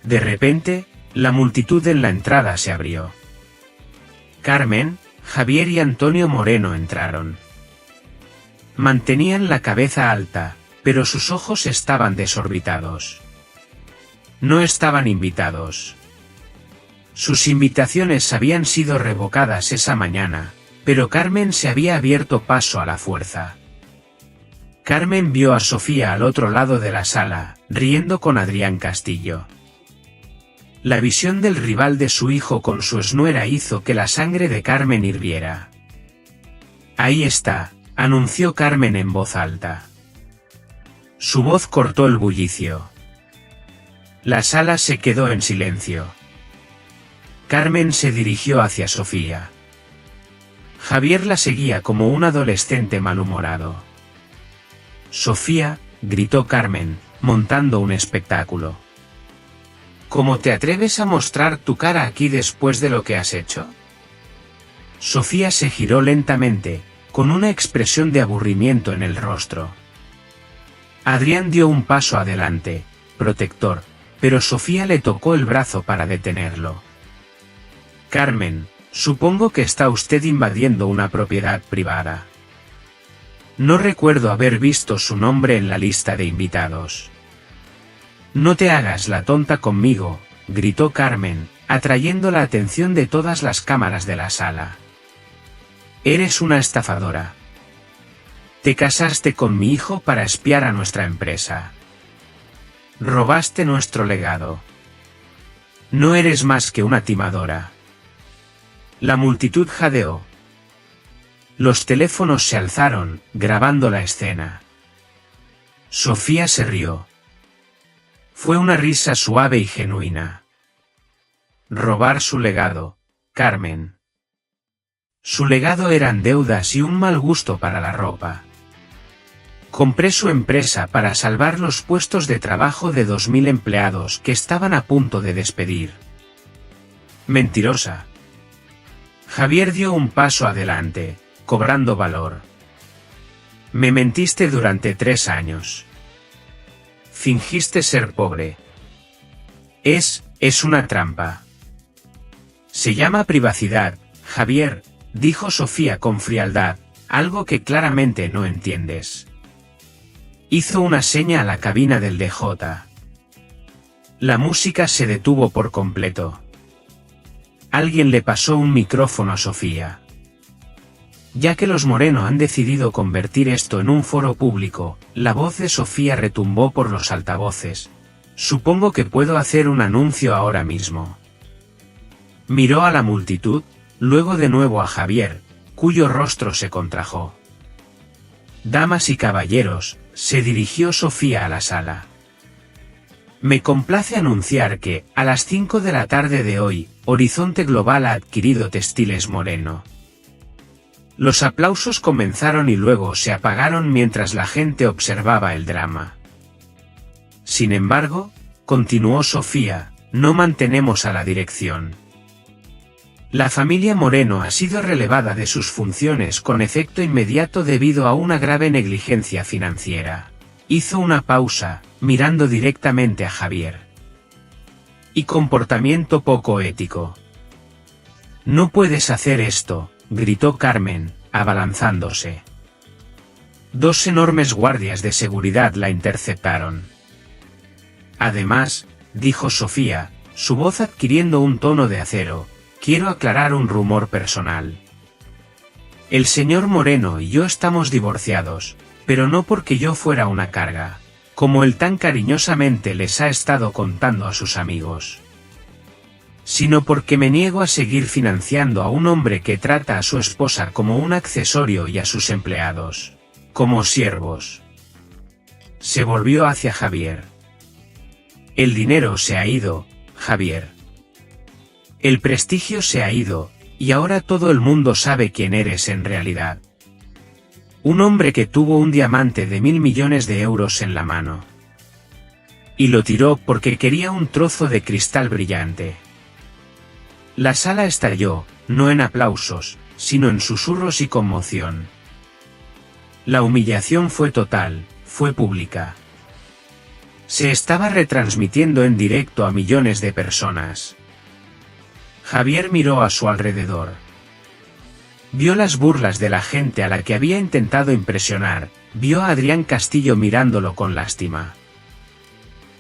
De repente, la multitud en la entrada se abrió. Carmen, Javier y Antonio Moreno entraron. Mantenían la cabeza alta, pero sus ojos estaban desorbitados. No estaban invitados. Sus invitaciones habían sido revocadas esa mañana, pero Carmen se había abierto paso a la fuerza. Carmen vio a Sofía al otro lado de la sala, riendo con Adrián Castillo. La visión del rival de su hijo con su exnuera hizo que la sangre de Carmen hirviera. Ahí está, anunció Carmen en voz alta. Su voz cortó el bullicio. La sala se quedó en silencio. Carmen se dirigió hacia Sofía. Javier la seguía como un adolescente malhumorado. Sofía, gritó Carmen, montando un espectáculo. ¿Cómo te atreves a mostrar tu cara aquí después de lo que has hecho? Sofía se giró lentamente, con una expresión de aburrimiento en el rostro. Adrián dio un paso adelante, protector, pero Sofía le tocó el brazo para detenerlo. Carmen, supongo que está usted invadiendo una propiedad privada. No recuerdo haber visto su nombre en la lista de invitados. No te hagas la tonta conmigo, gritó Carmen, atrayendo la atención de todas las cámaras de la sala. Eres una estafadora. Te casaste con mi hijo para espiar a nuestra empresa. Robaste nuestro legado. No eres más que una timadora. La multitud jadeó. Los teléfonos se alzaron, grabando la escena. Sofía se rió. Fue una risa suave y genuina. robar su legado, Carmen. Su legado eran deudas y un mal gusto para la ropa. Compré su empresa para salvar los puestos de trabajo de 2000 empleados que estaban a punto de despedir. Mentirosa. Javier dio un paso adelante, cobrando valor. Me mentiste durante 3 años. Fingiste ser pobre. Es una trampa. Se llama privacidad, Javier, dijo Sofía con frialdad, algo que claramente no entiendes. Hizo una seña a la cabina del DJ. La música se detuvo por completo. Alguien le pasó un micrófono a Sofía. Ya que los Moreno han decidido convertir esto en un foro público, la voz de Sofía retumbó por los altavoces. Supongo que puedo hacer un anuncio ahora mismo. Miró a la multitud, luego de nuevo a Javier, cuyo rostro se contrajo. Damas y caballeros, se dirigió Sofía a la sala. Me complace anunciar que, a las 5 de la tarde de hoy, Horizonte Global ha adquirido Textiles Moreno. Los aplausos comenzaron y luego se apagaron mientras la gente observaba el drama. Sin embargo, continuó Sofía, no mantenemos a la dirección. La familia Moreno ha sido relevada de sus funciones con efecto inmediato debido a una grave negligencia financiera. Hizo una pausa, mirando directamente a Javier. Y comportamiento poco ético. No puedes hacer esto, gritó Carmen, abalanzándose. 2 enormes guardias de seguridad la interceptaron. Además, dijo Sofía, su voz adquiriendo un tono de acero, quiero aclarar un rumor personal. El señor Moreno y yo estamos divorciados, pero no porque yo fuera una carga, como él tan cariñosamente les ha estado contando a sus amigos, sino porque me niego a seguir financiando a un hombre que trata a su esposa como un accesorio y a sus empleados como siervos. Se volvió hacia Javier. El dinero se ha ido, Javier. El prestigio se ha ido, y ahora todo el mundo sabe quién eres en realidad. Un hombre que tuvo un diamante de 1.000 millones de euros en la mano. Y lo tiró porque quería un trozo de cristal brillante. La sala estalló, no en aplausos, sino en susurros y conmoción. La humillación fue total, fue pública. Se estaba retransmitiendo en directo a millones de personas. Javier miró a su alrededor. Vio las burlas de la gente a la que había intentado impresionar, vio a Adrián Castillo mirándolo con lástima.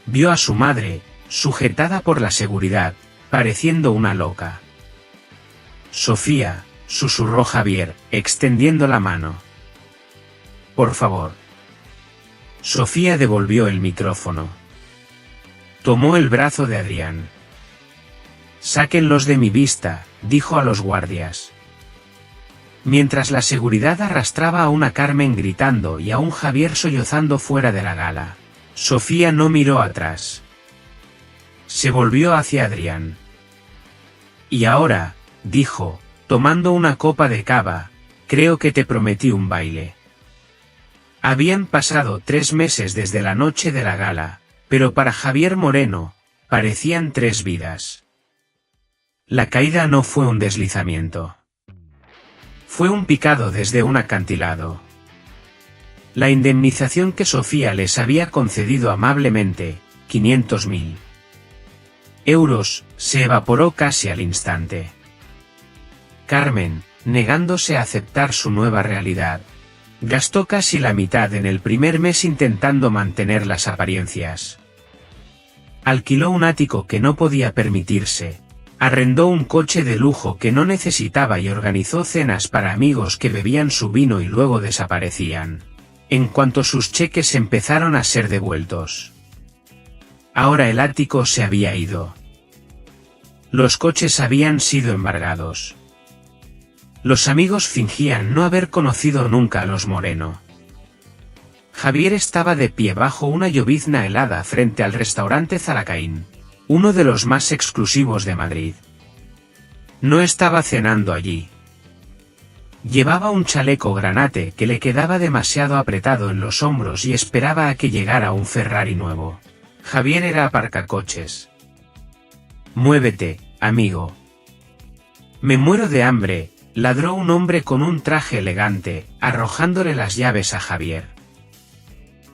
Vio a su madre, sujetada por la seguridad, pareciendo una loca. Sofía, susurró Javier, extendiendo la mano. Por favor. Sofía devolvió el micrófono. Tomó el brazo de Adrián. Sáquenlos de mi vista, dijo a los guardias. Mientras la seguridad arrastraba a una Carmen gritando y a un Javier sollozando fuera de la gala, Sofía no miró atrás. Se volvió hacia Adrián. Y ahora, dijo, tomando una copa de cava, creo que te prometí un baile. Habían pasado 3 meses desde la noche de la gala, pero para Javier Moreno, parecían 3 vidas. La caída no fue un deslizamiento. Fue un picado desde un acantilado. La indemnización que Sofía les había concedido amablemente, 500.000 euros, se evaporó casi al instante. Carmen, negándose a aceptar su nueva realidad, gastó casi la mitad en el primer mes intentando mantener las apariencias. Alquiló un ático que no podía permitirse. Arrendó un coche de lujo que no necesitaba y organizó cenas para amigos que bebían su vino y luego desaparecían, en cuanto sus cheques empezaron a ser devueltos. Ahora el ático se había ido. Los coches habían sido embargados. Los amigos fingían no haber conocido nunca a los Moreno. Javier estaba de pie bajo una llovizna helada frente al restaurante Zalacaín. uno de los más exclusivos de Madrid. No estaba cenando allí. Llevaba un chaleco granate que le quedaba demasiado apretado en los hombros y esperaba a que llegara un Ferrari nuevo. Javier era aparcacoches. «Muévete, amigo». «Me muero de hambre», ladró un hombre con un traje elegante, arrojándole las llaves a Javier.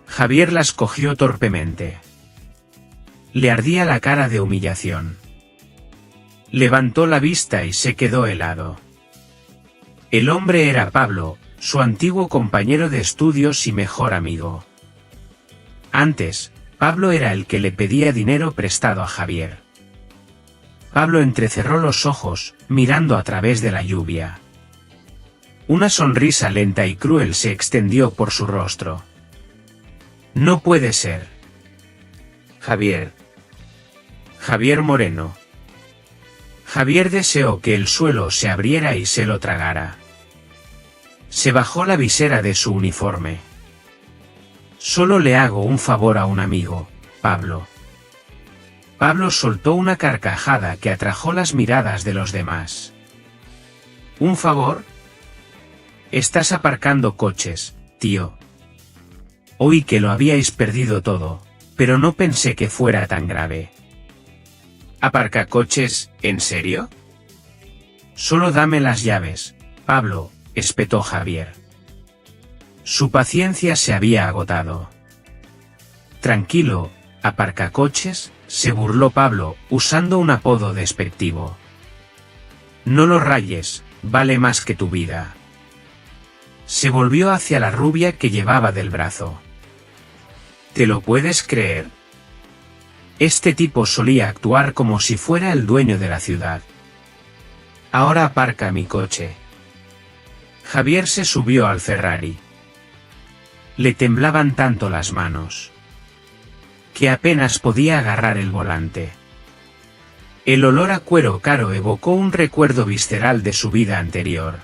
Javier las cogió torpemente. Le ardía la cara de humillación. Levantó la vista y se quedó helado. El hombre era Pablo, su antiguo compañero de estudios y mejor amigo. Antes, Pablo era el que le pedía dinero prestado a Javier. Pablo entrecerró los ojos, mirando a través de la lluvia. Una sonrisa lenta y cruel se extendió por su rostro. «No puede ser. Javier. Javier Moreno». Javier deseó que el suelo se abriera y se lo tragara. Se bajó la visera de su uniforme. «Solo le hago un favor a un amigo, Pablo». Pablo soltó una carcajada que atrajo las miradas de los demás. «¿Un favor? Estás aparcando coches, tío». Oí que lo habíais perdido todo, pero no pensé que fuera tan grave. «¿Aparcacoches, en serio?» «Solo dame las llaves, Pablo», espetó Javier. Su paciencia se había agotado. «Tranquilo, aparcacoches», se burló Pablo, usando un apodo despectivo. «No lo rayes, vale más que tu vida». Se volvió hacia la rubia que llevaba del brazo. «¿Te lo puedes creer? Este tipo solía actuar como si fuera el dueño de la ciudad. Ahora aparca mi coche». Javier se subió al Ferrari. Le temblaban tanto las manos que apenas podía agarrar el volante. El olor a cuero caro evocó un recuerdo visceral de su vida anterior.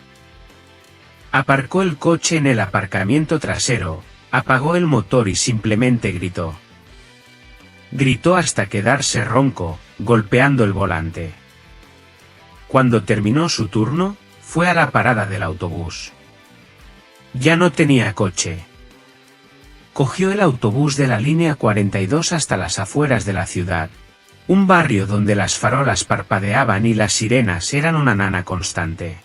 Aparcó el coche en el aparcamiento trasero, apagó el motor y simplemente gritó. Gritó hasta quedarse ronco, golpeando el volante. Cuando terminó su turno, fue a la parada del autobús. Ya no tenía coche. Cogió el autobús de la línea 42 hasta las afueras de la ciudad, un barrio donde las farolas parpadeaban y las sirenas eran una nana constante.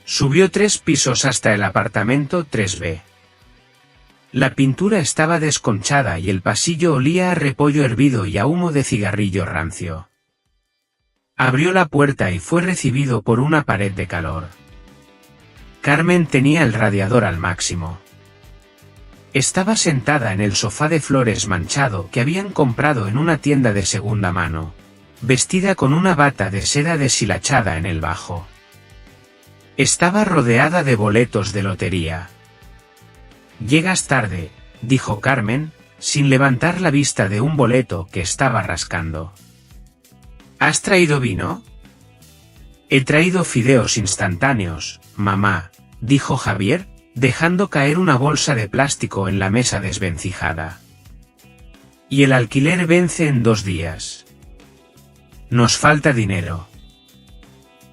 Subió 3 pisos hasta el apartamento 3B. La pintura estaba desconchada y el pasillo olía a repollo hervido y a humo de cigarrillo rancio. Abrió la puerta y fue recibido por una pared de calor. Carmen tenía el radiador al máximo. Estaba sentada en el sofá de flores manchado que habían comprado en una tienda de segunda mano, vestida con una bata de seda deshilachada en el bajo. Estaba rodeada de boletos de lotería. «Llegas tarde», dijo Carmen, sin levantar la vista de un boleto que estaba rascando. «¿Has traído vino?» «He traído fideos instantáneos, mamá», dijo Javier, dejando caer una bolsa de plástico en la mesa desvencijada. «Y el alquiler vence en 2 días. Nos falta dinero».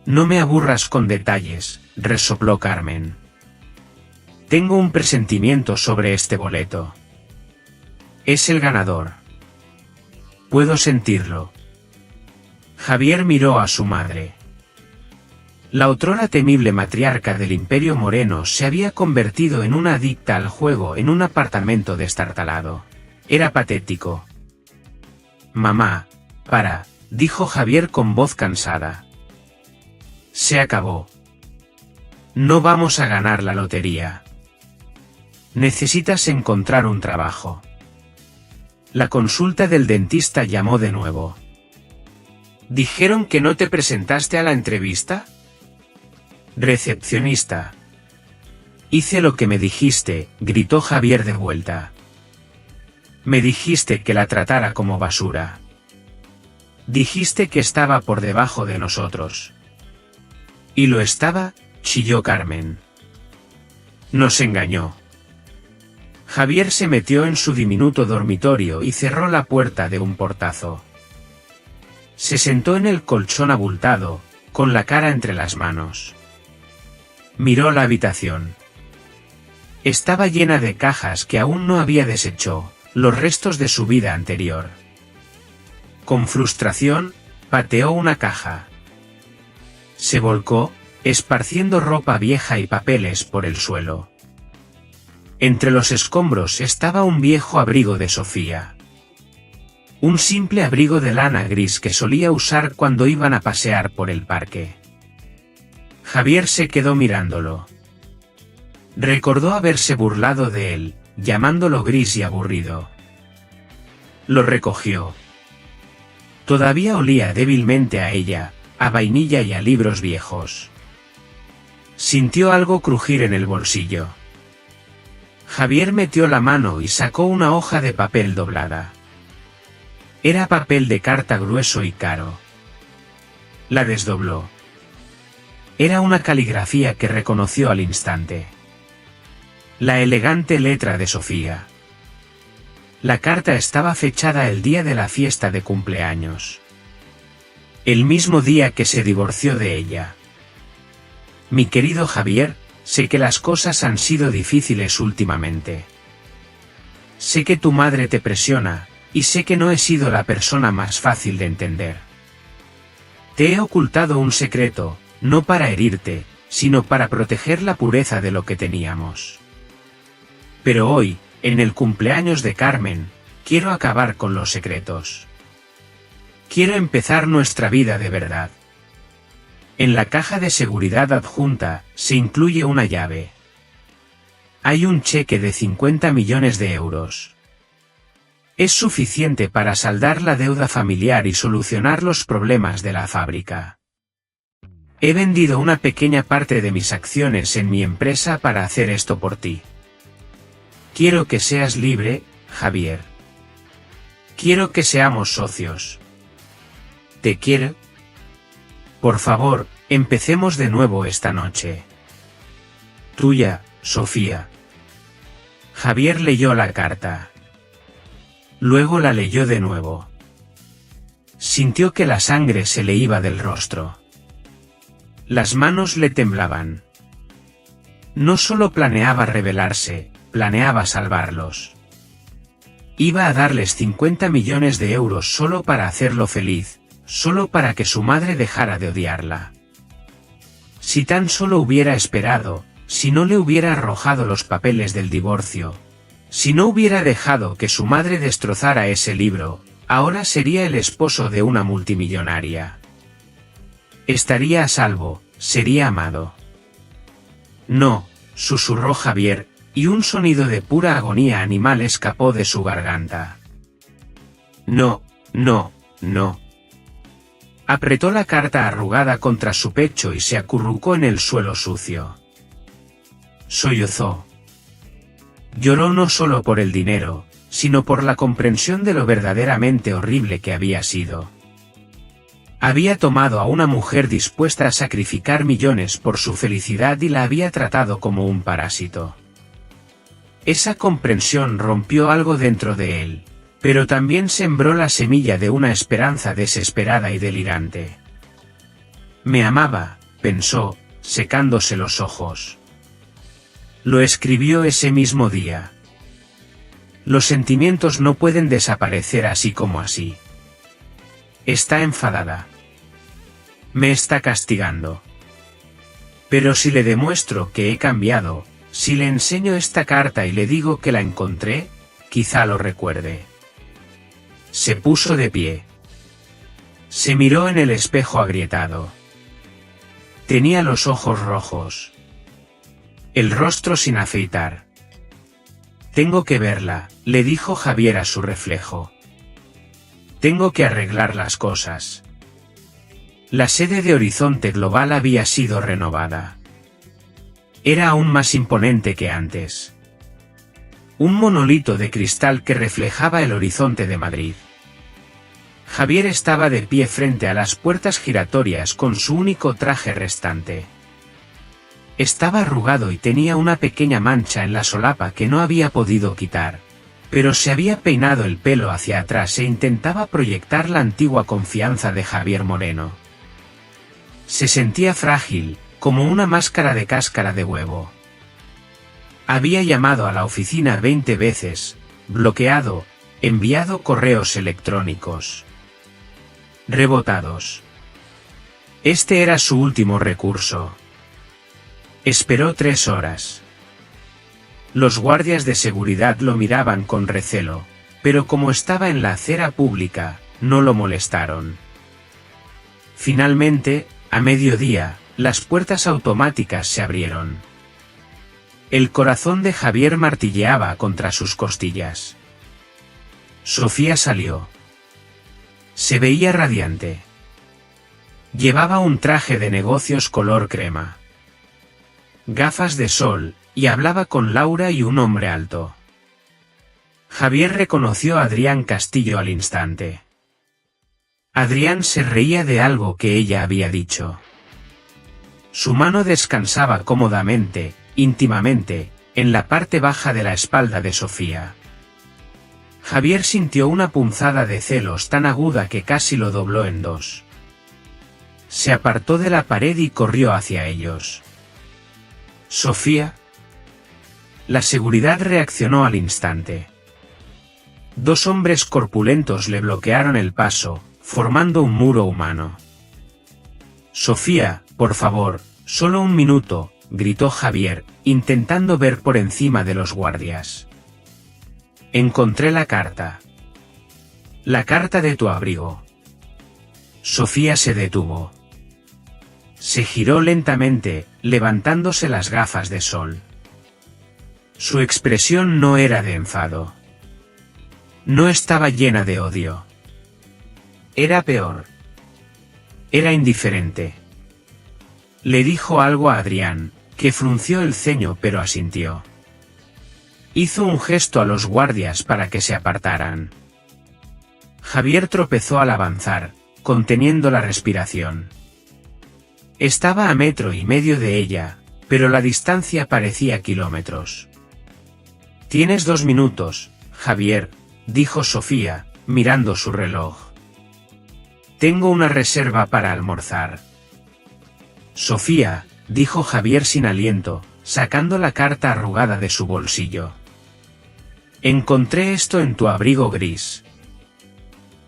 «No me aburras con detalles», resopló Carmen. «Tengo un presentimiento sobre este boleto. Es el ganador. Puedo sentirlo». Javier miró a su madre. La otrora temible matriarca del Imperio Moreno se había convertido en una adicta al juego en un apartamento destartalado. Era patético. «Mamá, para», dijo Javier con voz cansada. «Se acabó. No vamos a ganar la lotería. Necesitas encontrar un trabajo». La consulta del dentista llamó de nuevo. «¿Dijeron que no te presentaste a la entrevista?» «Recepcionista». «Hice lo que me dijiste», gritó Javier de vuelta. «Me dijiste que la tratara como basura. Dijiste que estaba por debajo de nosotros». «¿Y lo estaba?», chilló Carmen. «Nos engañó». Javier se metió en su diminuto dormitorio y cerró la puerta de un portazo. Se sentó en el colchón abultado, con la cara entre las manos. Miró la habitación. Estaba llena de cajas que aún no había deshecho, los restos de su vida anterior. Con frustración, pateó una caja. Se volcó, esparciendo ropa vieja y papeles por el suelo. Entre los escombros estaba un viejo abrigo de Sofía. Un simple abrigo de lana gris que solía usar cuando iban a pasear por el parque. Javier se quedó mirándolo. Recordó haberse burlado de él, llamándolo gris y aburrido. Lo recogió. Todavía olía débilmente a ella, a vainilla y a libros viejos. Sintió algo crujir en el bolsillo. Javier metió la mano y sacó una hoja de papel doblada. Era papel de carta grueso y caro. La desdobló. Era una caligrafía que reconoció al instante. La elegante letra de Sofía. La carta estaba fechada el día de la fiesta de cumpleaños. El mismo día que se divorció de ella. Mi querido Javier, sé que las cosas han sido difíciles últimamente. Sé que tu madre te presiona, y sé que no he sido la persona más fácil de entender. Te he ocultado un secreto, no para herirte, sino para proteger la pureza de lo que teníamos. Pero hoy, en el cumpleaños de Carmen, quiero acabar con los secretos. Quiero empezar nuestra vida de verdad. En la caja de seguridad adjunta, se incluye una llave. Hay un cheque de 50 millones de euros. Es suficiente para saldar la deuda familiar y solucionar los problemas de la fábrica. He vendido una pequeña parte de mis acciones en mi empresa para hacer esto por ti. Quiero que seas libre, Javier. Quiero que seamos socios. ¿Te quiero? Por favor, empecemos de nuevo esta noche. Tuya, Sofía. Javier leyó la carta. Luego la leyó de nuevo. Sintió que la sangre se le iba del rostro. Las manos le temblaban. No solo planeaba rebelarse, planeaba salvarlos. Iba a darles 50 millones de euros solo para hacerlo feliz, solo para que su madre dejara de odiarla. Si tan solo hubiera esperado, si no le hubiera arrojado los papeles del divorcio, si no hubiera dejado que su madre destrozara ese libro, ahora sería el esposo de una multimillonaria. Estaría a salvo, sería amado. No, susurró Javier, y un sonido de pura agonía animal escapó de su garganta. No, no, no. Apretó la carta arrugada contra su pecho y se acurrucó en el suelo sucio. Sollozó. Lloró no solo por el dinero, sino por la comprensión de lo verdaderamente horrible que había sido. Había tomado a una mujer dispuesta a sacrificar millones por su felicidad y la había tratado como un parásito. Esa comprensión rompió algo dentro de él, pero también sembró la semilla de una esperanza desesperada y delirante. Me amaba, pensó, secándose los ojos. Lo escribió ese mismo día. Los sentimientos no pueden desaparecer así como así. Está enfadada. Me está castigando. Pero si le demuestro que he cambiado, si le enseño esta carta y le digo que la encontré, quizá lo recuerde. Se puso de pie. Se miró en el espejo agrietado. Tenía los ojos rojos. El rostro sin afeitar. Tengo que verla, le dijo Javier a su reflejo. Tengo que arreglar las cosas. La sede de Horizonte Global había sido renovada. Era aún más imponente que antes. Un monolito de cristal que reflejaba el horizonte de Madrid. Javier estaba de pie frente a las puertas giratorias con su único traje restante. Estaba arrugado y tenía una pequeña mancha en la solapa que no había podido quitar. pero se había peinado el pelo hacia atrás e intentaba proyectar la antigua confianza de Javier Moreno. Se sentía frágil, como una máscara de cáscara de huevo. Había llamado a la oficina 20 veces, bloqueado, enviado correos electrónicos rebotados. Este era su último recurso. Esperó 3 horas. Los guardias de seguridad lo miraban con recelo, pero como estaba en la acera pública, no lo molestaron. Finalmente, a mediodía, las puertas automáticas se abrieron. El corazón de Javier martilleaba contra sus costillas. Sofía salió. Se veía radiante. Llevaba un traje de negocios color crema, gafas de sol, y hablaba con Laura y un hombre alto. Javier reconoció a Adrián Castillo al instante. Adrián se reía de algo que ella había dicho. Su mano descansaba cómodamente, íntimamente, en la parte baja de la espalda de Sofía. Javier sintió una punzada de celos tan aguda que casi lo dobló en 2. Se apartó de la pared y corrió hacia ellos. Sofía. La seguridad reaccionó al instante. 2 hombres corpulentos le bloquearon el paso, formando un muro humano. Sofía, por favor, solo un minuto, gritó Javier, intentando ver por encima de los guardias. Encontré la carta. La carta de tu abrigo. Sofía se detuvo. Se giró lentamente, levantándose las gafas de sol. Su expresión no era de enfado. No estaba llena de odio. Era peor. Era indiferente. Le dijo algo a Adrián, que frunció el ceño pero asintió. Hizo un gesto a los guardias para que se apartaran. Javier tropezó al avanzar, conteniendo la respiración. Estaba a 1,5 metros de ella, pero la distancia parecía kilómetros. Tienes 2 minutos, Javier, dijo Sofía, mirando su reloj. Tengo una reserva para almorzar. Sofía, dijo Javier sin aliento, sacando la carta arrugada de su bolsillo. Encontré esto en tu abrigo gris.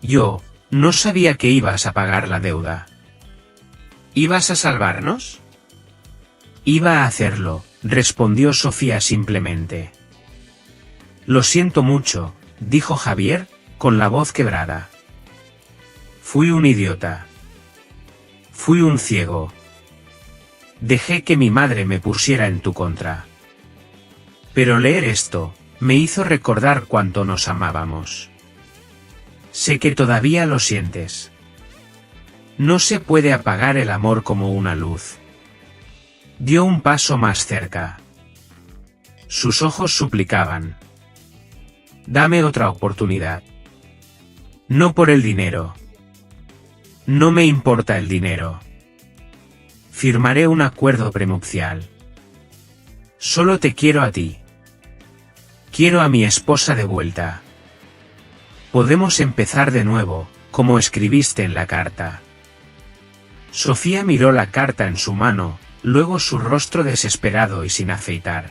Yo, no sabía que ibas a pagar la deuda. ¿Ibas a salvarnos? Iba a hacerlo, respondió Sofía simplemente. Lo siento mucho, dijo Javier, con la voz quebrada. Fui un idiota. Fui un ciego. Dejé que mi madre me pusiera en tu contra. Pero leer esto, me hizo recordar cuánto nos amábamos. Sé que todavía lo sientes. No se puede apagar el amor como una luz. Dio un paso más cerca. Sus ojos suplicaban. Dame otra oportunidad. No por el dinero. No me importa el dinero. Firmaré un acuerdo prenupcial. Solo te quiero a ti. Quiero a mi esposa de vuelta. Podemos empezar de nuevo, como escribiste en la carta. Sofía miró la carta en su mano, luego su rostro desesperado y sin afeitar.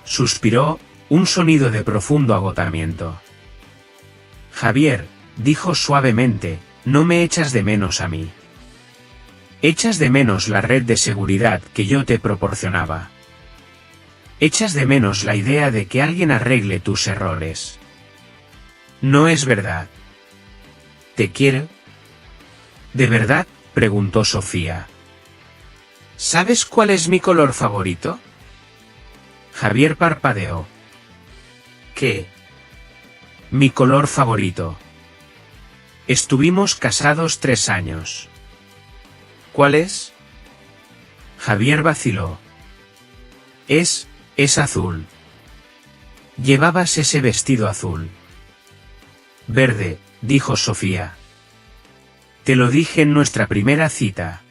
Suspiró, un sonido de profundo agotamiento. Javier, dijo suavemente, no me echas de menos a mí. Echas de menos la red de seguridad que yo te proporcionaba. Echas de menos la idea de que alguien arregle tus errores. No es verdad. ¿Te quiero? ¿De verdad?, preguntó Sofía. ¿Sabes cuál es mi color favorito? Javier parpadeó. ¿Qué? Mi color favorito. Estuvimos casados 3 años. ¿Cuál es? Javier vaciló. Es azul. Llevabas ese vestido azul. Verde, dijo Sofía. Te lo dije en nuestra primera cita.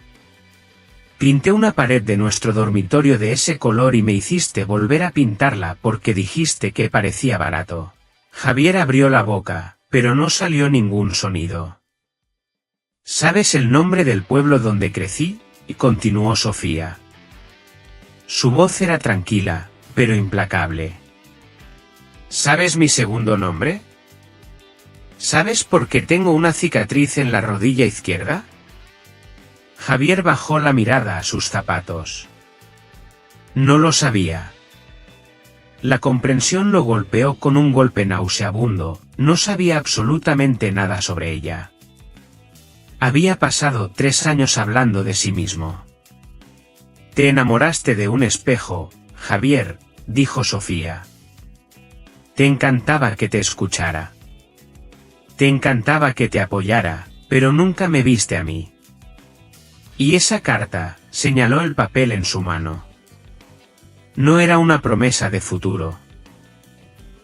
Pinté una pared de nuestro dormitorio de ese color y me hiciste volver a pintarla porque dijiste que parecía barato. Javier abrió la boca, pero no salió ningún sonido. ¿Sabes el nombre del pueblo donde crecí? Y continuó Sofía. Su voz era tranquila, pero implacable. ¿Sabes mi segundo nombre? ¿Sabes por qué tengo una cicatriz en la rodilla izquierda? Javier bajó la mirada a sus zapatos. No lo sabía. La comprensión lo golpeó con un golpe nauseabundo, no sabía absolutamente nada sobre ella. Había pasado 3 años hablando de sí mismo. Te enamoraste de un espejo, Javier, dijo Sofía. Te encantaba que te escuchara. Te encantaba que te apoyara, pero nunca me viste a mí. Y esa carta, señaló el papel en su mano. No era una promesa de futuro.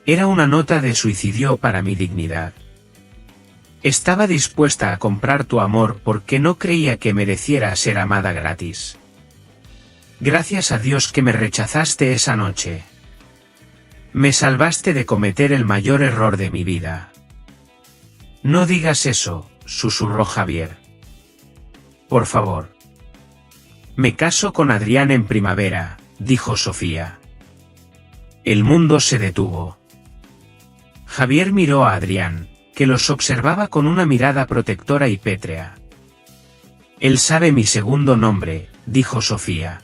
Era una nota de suicidio para mi dignidad. Estaba dispuesta a comprar tu amor porque no creía que mereciera ser amada gratis. Gracias a Dios que me rechazaste esa noche. Me salvaste de cometer el mayor error de mi vida. No digas eso, susurró Javier. Por favor. Me caso con Adrián en primavera, dijo Sofía. El mundo se detuvo. Javier miró a Adrián, que los observaba con una mirada protectora y pétrea. Él sabe mi segundo nombre, dijo Sofía.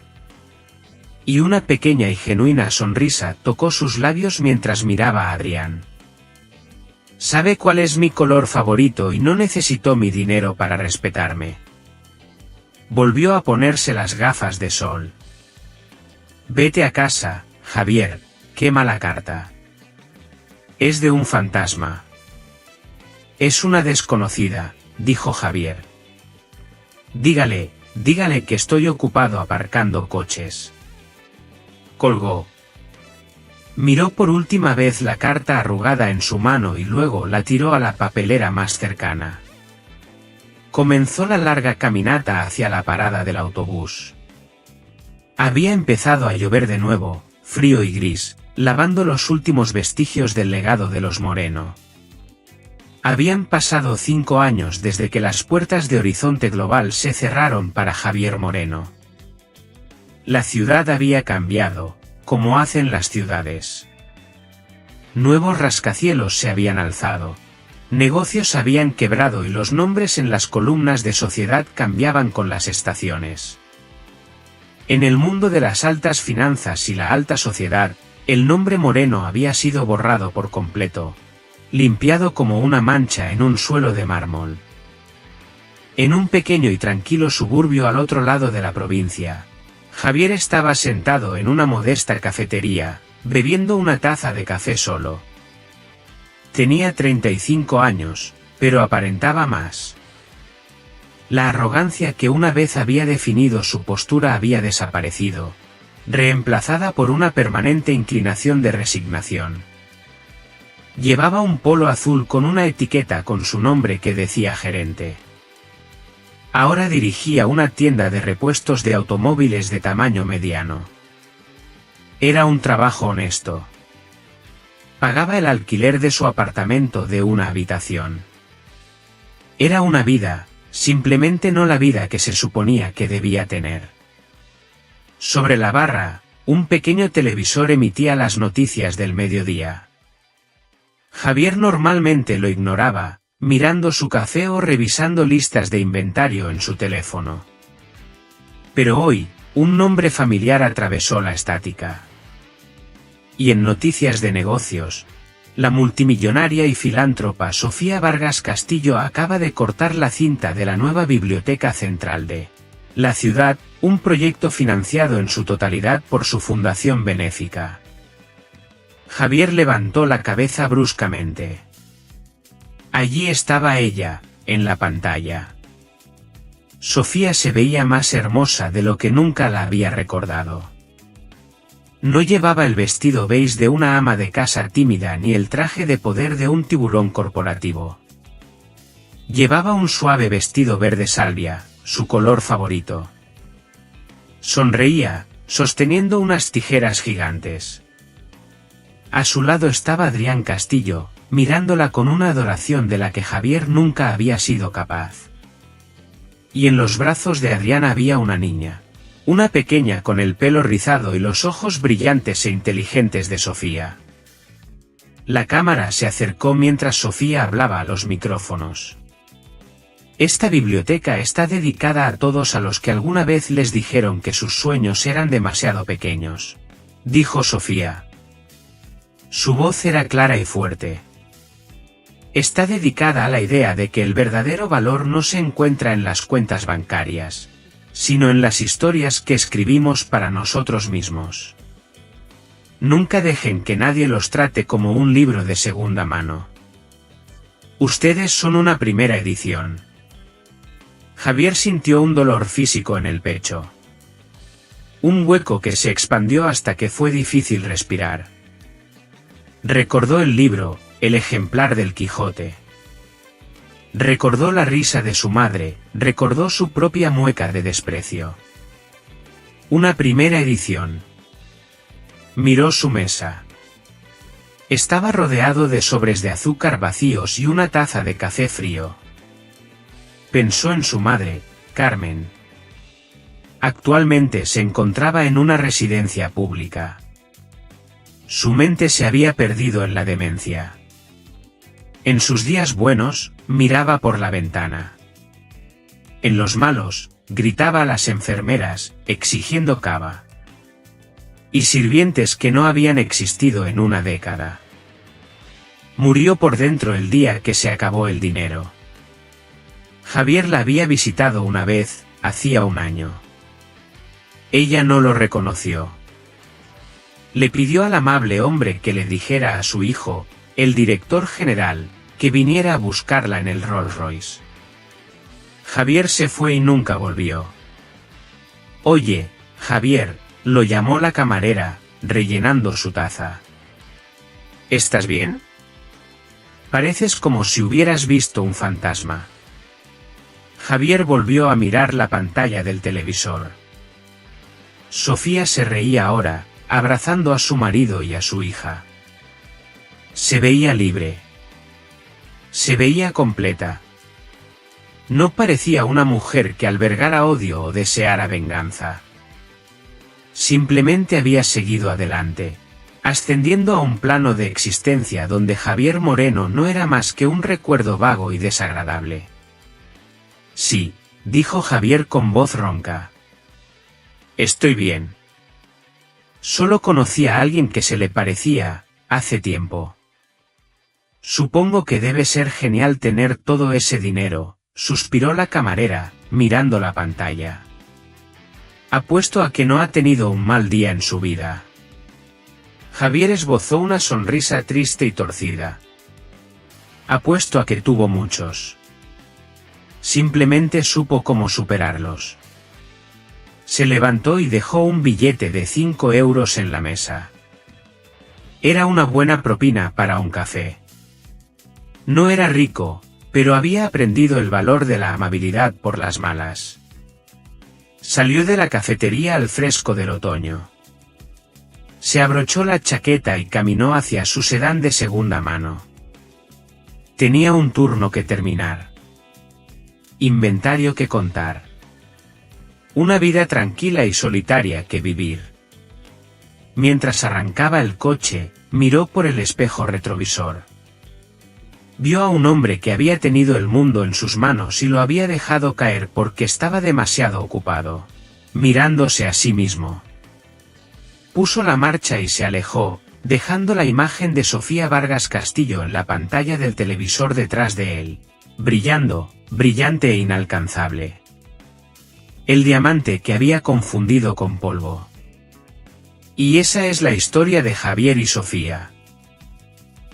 Y una pequeña y genuina sonrisa tocó sus labios mientras miraba a Adrián. Sabe cuál es mi color favorito y no necesitó mi dinero para respetarme. Volvió a ponerse las gafas de sol. Vete a casa, Javier, quema la carta. Es de un fantasma. Es una desconocida, dijo Javier. Dígale que estoy ocupado aparcando coches. Colgó. Miró por última vez la carta arrugada en su mano y luego la tiró a la papelera más cercana. Comenzó la larga caminata hacia la parada del autobús. Había empezado a llover de nuevo, frío y gris, lavando los últimos vestigios del legado de los Moreno. Habían pasado 5 años desde que las puertas de Horizonte Global se cerraron para Javier Moreno. La ciudad había cambiado, como hacen las ciudades. Nuevos rascacielos se habían alzado. Negocios habían quebrado y los nombres en las columnas de sociedad cambiaban con las estaciones. En el mundo de las altas finanzas y la alta sociedad, el nombre Moreno había sido borrado por completo, limpiado como una mancha en un suelo de mármol. En un pequeño y tranquilo suburbio al otro lado de la provincia, Javier estaba sentado en una modesta cafetería, bebiendo una taza de café solo. Tenía 35 años, pero aparentaba más. La arrogancia que una vez había definido su postura había desaparecido, reemplazada por una permanente inclinación de resignación. Llevaba un polo azul con una etiqueta con su nombre que decía gerente. Ahora dirigía una tienda de repuestos de automóviles de tamaño mediano. Era un trabajo honesto. Pagaba el alquiler de su apartamento de una habitación. Era una vida, simplemente no la vida que se suponía que debía tener. Sobre la barra, un pequeño televisor emitía las noticias del mediodía. Javier normalmente lo ignoraba, mirando su café o revisando listas de inventario en su teléfono. Pero hoy, un nombre familiar atravesó la estática. Y en noticias de negocios, la multimillonaria y filántropa Sofía Vargas Castillo acaba de cortar la cinta de la nueva Biblioteca Central de la ciudad, un proyecto financiado en su totalidad por su fundación benéfica. Javier levantó la cabeza bruscamente. Allí estaba ella, en la pantalla. Sofía se veía más hermosa de lo que nunca la había recordado. No llevaba el vestido beige de una ama de casa tímida ni el traje de poder de un tiburón corporativo. Llevaba un suave vestido verde salvia, su color favorito. Sonreía, sosteniendo unas tijeras gigantes. A su lado estaba Adrián Castillo, mirándola con una adoración de la que Javier nunca había sido capaz. Y en los brazos de Adrián había una niña. Una pequeña con el pelo rizado y los ojos brillantes e inteligentes de Sofía. La cámara se acercó mientras Sofía hablaba a los micrófonos. Esta biblioteca está dedicada a todos a los que alguna vez les dijeron que sus sueños eran demasiado pequeños, dijo Sofía. Su voz era clara y fuerte. Está dedicada a la idea de que el verdadero valor no se encuentra en las cuentas bancarias, sino en las historias que escribimos para nosotros mismos. Nunca dejen que nadie los trate como un libro de segunda mano. Ustedes son una primera edición. Javier sintió un dolor físico en el pecho. Un hueco que se expandió hasta que fue difícil respirar. Recordó el libro, el ejemplar del Quijote. Recordó la risa de su madre, recordó su propia mueca de desprecio. Una primera edición. Miró su mesa. Estaba rodeado de sobres de azúcar vacíos y una taza de café frío. Pensó en su madre, Carmen. Actualmente se encontraba en una residencia pública. Su mente se había perdido en la demencia. En sus días buenos, miraba por la ventana. En los malos, gritaba a las enfermeras, exigiendo cava. Y sirvientes que no habían existido en una década. Murió por dentro el día que se acabó el dinero. Javier la había visitado una vez, hacía un año. Ella no lo reconoció. Le pidió al amable hombre que le dijera a su hijo, el director general, que viniera a buscarla en el Rolls Royce. Javier se fue y nunca volvió. Oye, Javier, lo llamó la camarera, rellenando su taza. ¿Estás bien? Pareces como si hubieras visto un fantasma. Javier volvió a mirar la pantalla del televisor. Sofía se reía ahora, abrazando a su marido y a su hija. Se veía libre. Se veía completa. No parecía una mujer que albergara odio o deseara venganza. Simplemente había seguido adelante, ascendiendo a un plano de existencia donde Javier Moreno no era más que un recuerdo vago y desagradable. Sí, dijo Javier con voz ronca. Estoy bien. Solo conocí a alguien que se le parecía, hace tiempo. Supongo que debe ser genial tener todo ese dinero, suspiró la camarera, mirando la pantalla. Apuesto a que no ha tenido un mal día en su vida. Javier esbozó una sonrisa triste y torcida. Apuesto a que tuvo muchos. Simplemente supo cómo superarlos. Se levantó y dejó un billete de 5 euros en la mesa. Era una buena propina para un café. No era rico, pero había aprendido el valor de la amabilidad por las malas. Salió de la cafetería al fresco del otoño. Se abrochó la chaqueta y caminó hacia su sedán de segunda mano. Tenía un turno que terminar. Inventario que contar. Una vida tranquila y solitaria que vivir. Mientras arrancaba el coche, miró por el espejo retrovisor. Vio a un hombre que había tenido el mundo en sus manos y lo había dejado caer porque estaba demasiado ocupado, mirándose a sí mismo. Puso la marcha y se alejó, dejando la imagen de Sofía Vargas Castillo en la pantalla del televisor detrás de él, brillando, brillante e inalcanzable. El diamante que había confundido con polvo. Y esa es la historia de Javier y Sofía.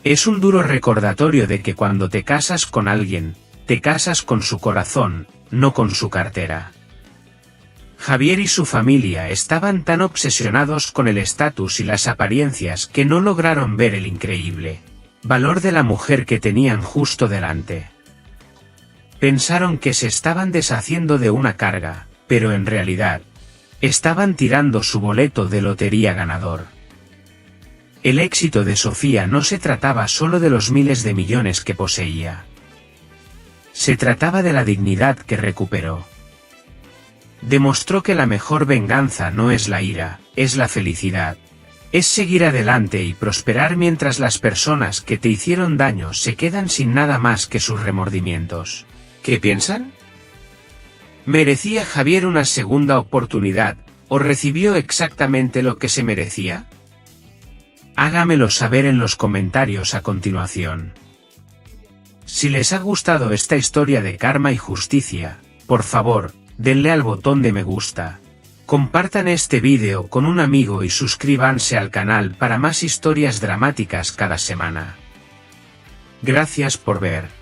Es un duro recordatorio de que cuando te casas con alguien, te casas con su corazón, no con su cartera. Javier y su familia estaban tan obsesionados con el estatus y las apariencias que no lograron ver el increíble valor de la mujer que tenían justo delante. Pensaron que se estaban deshaciendo de una carga, pero en realidad, Estaban tirando su boleto de lotería ganador. El éxito de Sofía no se trataba solo de los miles de millones que poseía. Se trataba de la dignidad que recuperó. Demostró que la mejor venganza no es la ira, es la felicidad. Es seguir adelante y prosperar mientras las personas que te hicieron daño se quedan sin nada más que sus remordimientos. ¿Qué piensan? ¿Merecía Javier una segunda oportunidad, o recibió exactamente lo que se merecía? Hágamelo saber en los comentarios a continuación. Si les ha gustado esta historia de karma y justicia, por favor, denle al botón de me gusta. Compartan este vídeo con un amigo y suscríbanse al canal para más historias dramáticas cada semana. Gracias por ver.